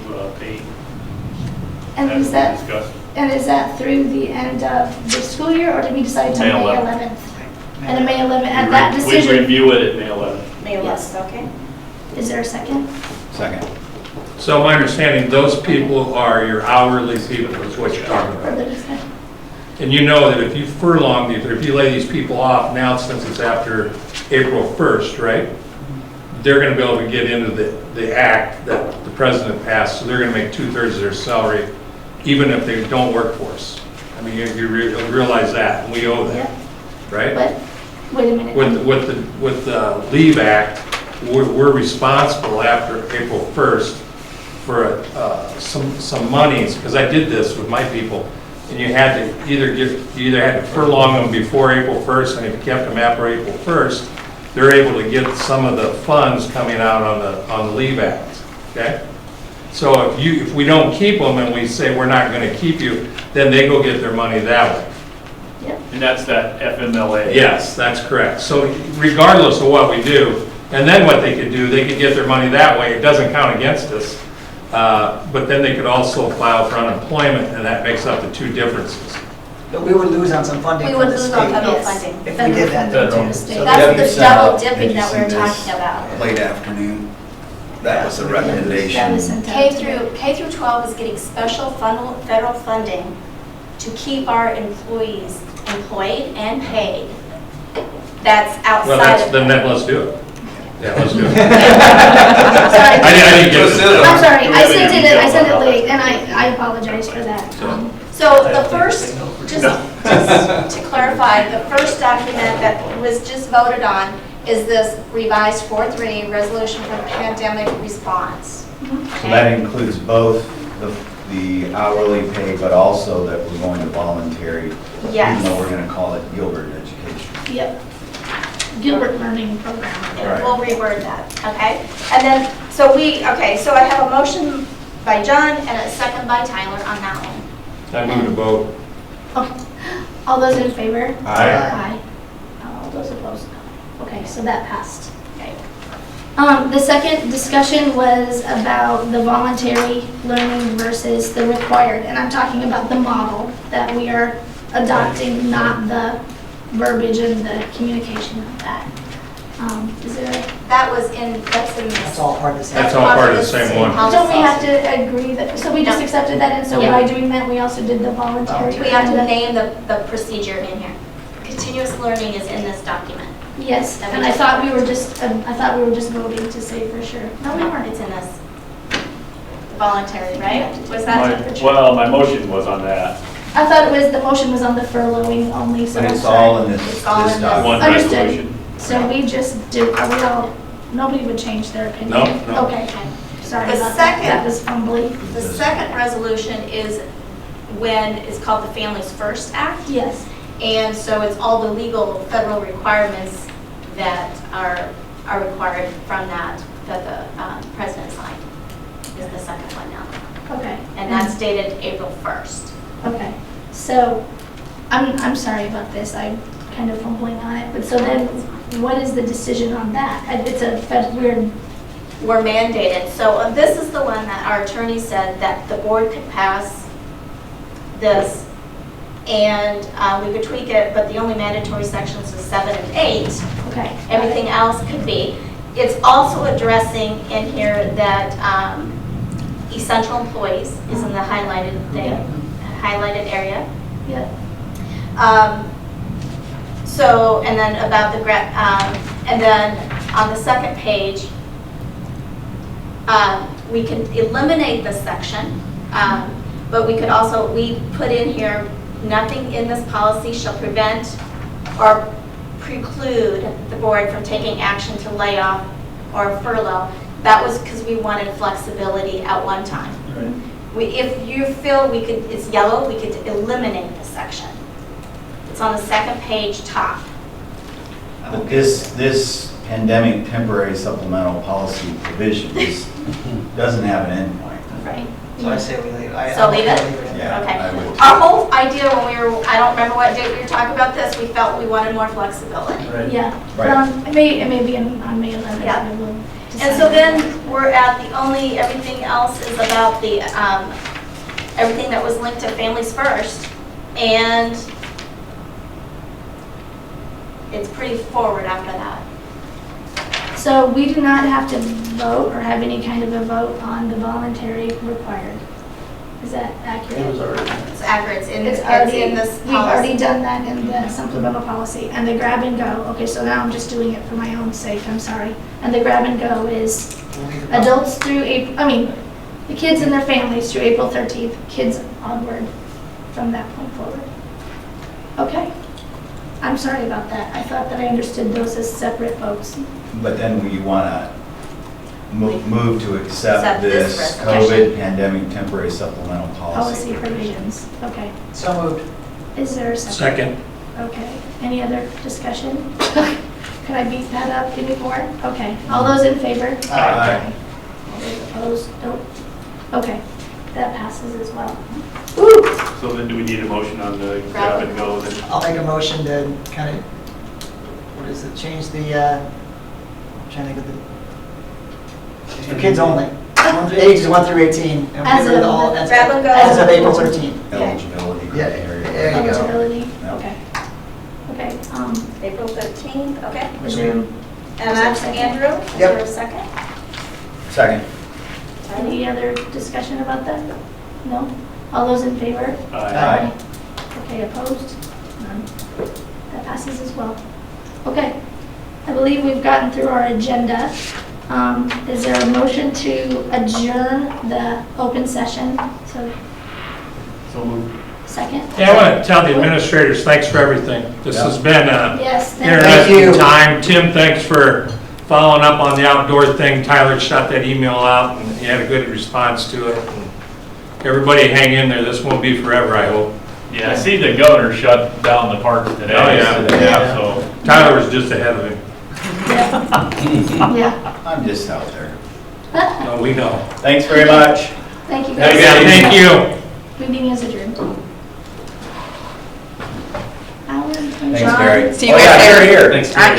paying And as is that, discussed. and is that through the end of the school year, or did we decide to May May 11th. 11th? And May 11th, at that We decision, review it at May 11th. Yes. okay. is there a second? Second. So my understanding, those people are your hourly people, is what you're talking about. Further discussion? And you know that if you furlong these, or if you lay these people off now, since it's after April 1st, right? They're gonna be able to get into the act that the president passed, so they're gonna make 2/3 of their salary, even if they don't work for us. I mean, you realize that, and we owe Yep. that, right? But, wait a minute. With the Leave Act, we're responsible after April 1st for some monies, because I did this with my people, and you had to you either had to furlong them before April 1st, and if you kept them after April 1st, they're able to get some of the funds coming out on the Leave Act, okay? So if we don't keep them and we say we're not gonna keep you, then they go get their money that way. And that's that FMLA. Yes, that's correct. So regardless of what we do, and then what they could do, they could get their money that way. It doesn't count against us. But then they could also file for unemployment, and that makes up the 2 differences. But we would lose on some funding We from would the lose on state. federal Yes. funding. If we did that. Federal Federal. state. So That's Debbie the sent double out- dipping did you that we were see this talking about. Late afternoon. That was a recommendation. That was sent out K today. through 12 is getting special federal funding to keep our employees employed and paid. That's Well, outside of. then let's do it. Yeah, let's do it. Sorry. I didn't get it. I'm sorry, Do we I have sent any it details on late, that? and I apologize for that. So the first, just to clarify, the first document that was just voted on is this revised fourth reading resolution for pandemic response. So that includes both the hourly pay, but also that we're going to voluntary, Yes. even though we're going to call it Gilbert Education. Yep. Gilbert Learning Program. Right. We'll reword that, okay? And then, so I have a motion by John and a second by Tyler on that one. I move to vote. Oh, all those in favor? Aye. Aye. All those opposed? No. Okay, so that passed. Okay. The second discussion was about the voluntary learning versus the required, and I'm talking about the model that we are adopting, not the verbiage and the communication of that. Is there, That's in this. That's all part of the same. That's all part of the same one. don't we have to agree that, so we just accepted that, and so Yeah. by doing that, we also did the voluntary? We have and to the- name the procedure in here. Continuous learning is in this document. Yes, and I thought we were just voting to say for sure. No, we weren't, it's in this. Voluntary, right? Was that? My motion was on that. I thought the motion was on the furloughing only, so But I'm it's all sorry. in this It's all in this. document. One Understood. resolution. So we just do, are we all, nobody would change their opinion? No, no. Okay, sorry The about that, second- that was fumbly. The second resolution is when, it's called the Families First Act. Yes, And so it's all the legal federal requirements that are required from that the president signed, is the second one now. okay. And that's dated April 1st. Okay, so, I'm sorry about this, I'm kind of fumbling on it, but so then, what is the decision on that? It's weird, We're mandated. So this is the one that our attorney said that the board could pass this and we could tweak it, but the only mandatory sections is 7 and 8. okay. Everything else could be. It's also addressing in here that essential employees is in the highlighted thing, highlighted area. Yeah, So, and then about the, and then on the second page, we can eliminate this section, but we could also, we put in here, nothing in this policy shall prevent or preclude the board from taking action to lay off or furlough. That was because we wanted flexibility at one time. If you feel it's yellow, we could eliminate this section. It's on the second page top. But this pandemic temporary supplemental policy provision doesn't have an endpoint. Right. So I say we leave. So leave it? Yeah, Okay. I would. Our whole idea when I don't remember what date we were talking about this, we felt we wanted more flexibility. yeah. Right. It may be on May 11th. Yeah. we will And decide. so then we're at everything else is about the, everything that was linked to Families First. And it's pretty forward after that. So we do not have to vote or have any kind of a vote on the voluntary required. Is that accurate? It was already. It's accurate, It's already in this We've already policy. done that in the supplemental policy. And the grab and go, okay, so now I'm just doing it for my own sake, I'm sorry. And the grab and go is adults through April, the kids and their families through April 13th, kids onward from that point forward. Okay. I'm sorry about that. I thought that I understood those as separate votes. But then we want to move to accept Accept this this resolution. COVID pandemic temporary supplemental Policy policy. provisions. Okay. So moved. Is there a second? Second. Okay. Any other discussion? Can I beat that up anymore? Okay. All those in favor? Aye. All those opposed? Nope. Okay. That passes as well. Woo! So then do we need a motion on the grab and go then? I'll make a motion to kind of, what is it, change the, I'm trying to think of the, it's for kids only. Ages 1 through 18. and As get rid of all- the- Grab and go. As of April 13th. Eligibility Yeah, criteria. there you go. Eligibility? Yep. Okay. Okay. April 13th, okay. Is there And that's Andrew. Is Yep. there a second? Second. any other discussion about that? No? All those in favor? Aye. Okay, opposed? None. That passes as well. Okay, I believe we've gotten through our agenda. Is there a motion to adjourn the open session? So, So moved. Second? Yeah, I want to tell the administrators, thanks for everything. This has been a Yes, thank you. interesting time. Tim, thanks for following up on the outdoor thing. Tyler shot that email out, and you had a good response to it. And everybody hang in there. This won't be forever, I hope. Yeah, I see the governor shut down the parks today. Oh, yeah. Yeah, so. Tyler was just ahead of him. Yeah. I'm just out there. No, we know. Thanks very much. Thank you guys. Thank you. Meeting is adjourned. Hour and 20. Thanks, Barry. See you Oh, guys yeah, later. you're here. Thanks. Yeah,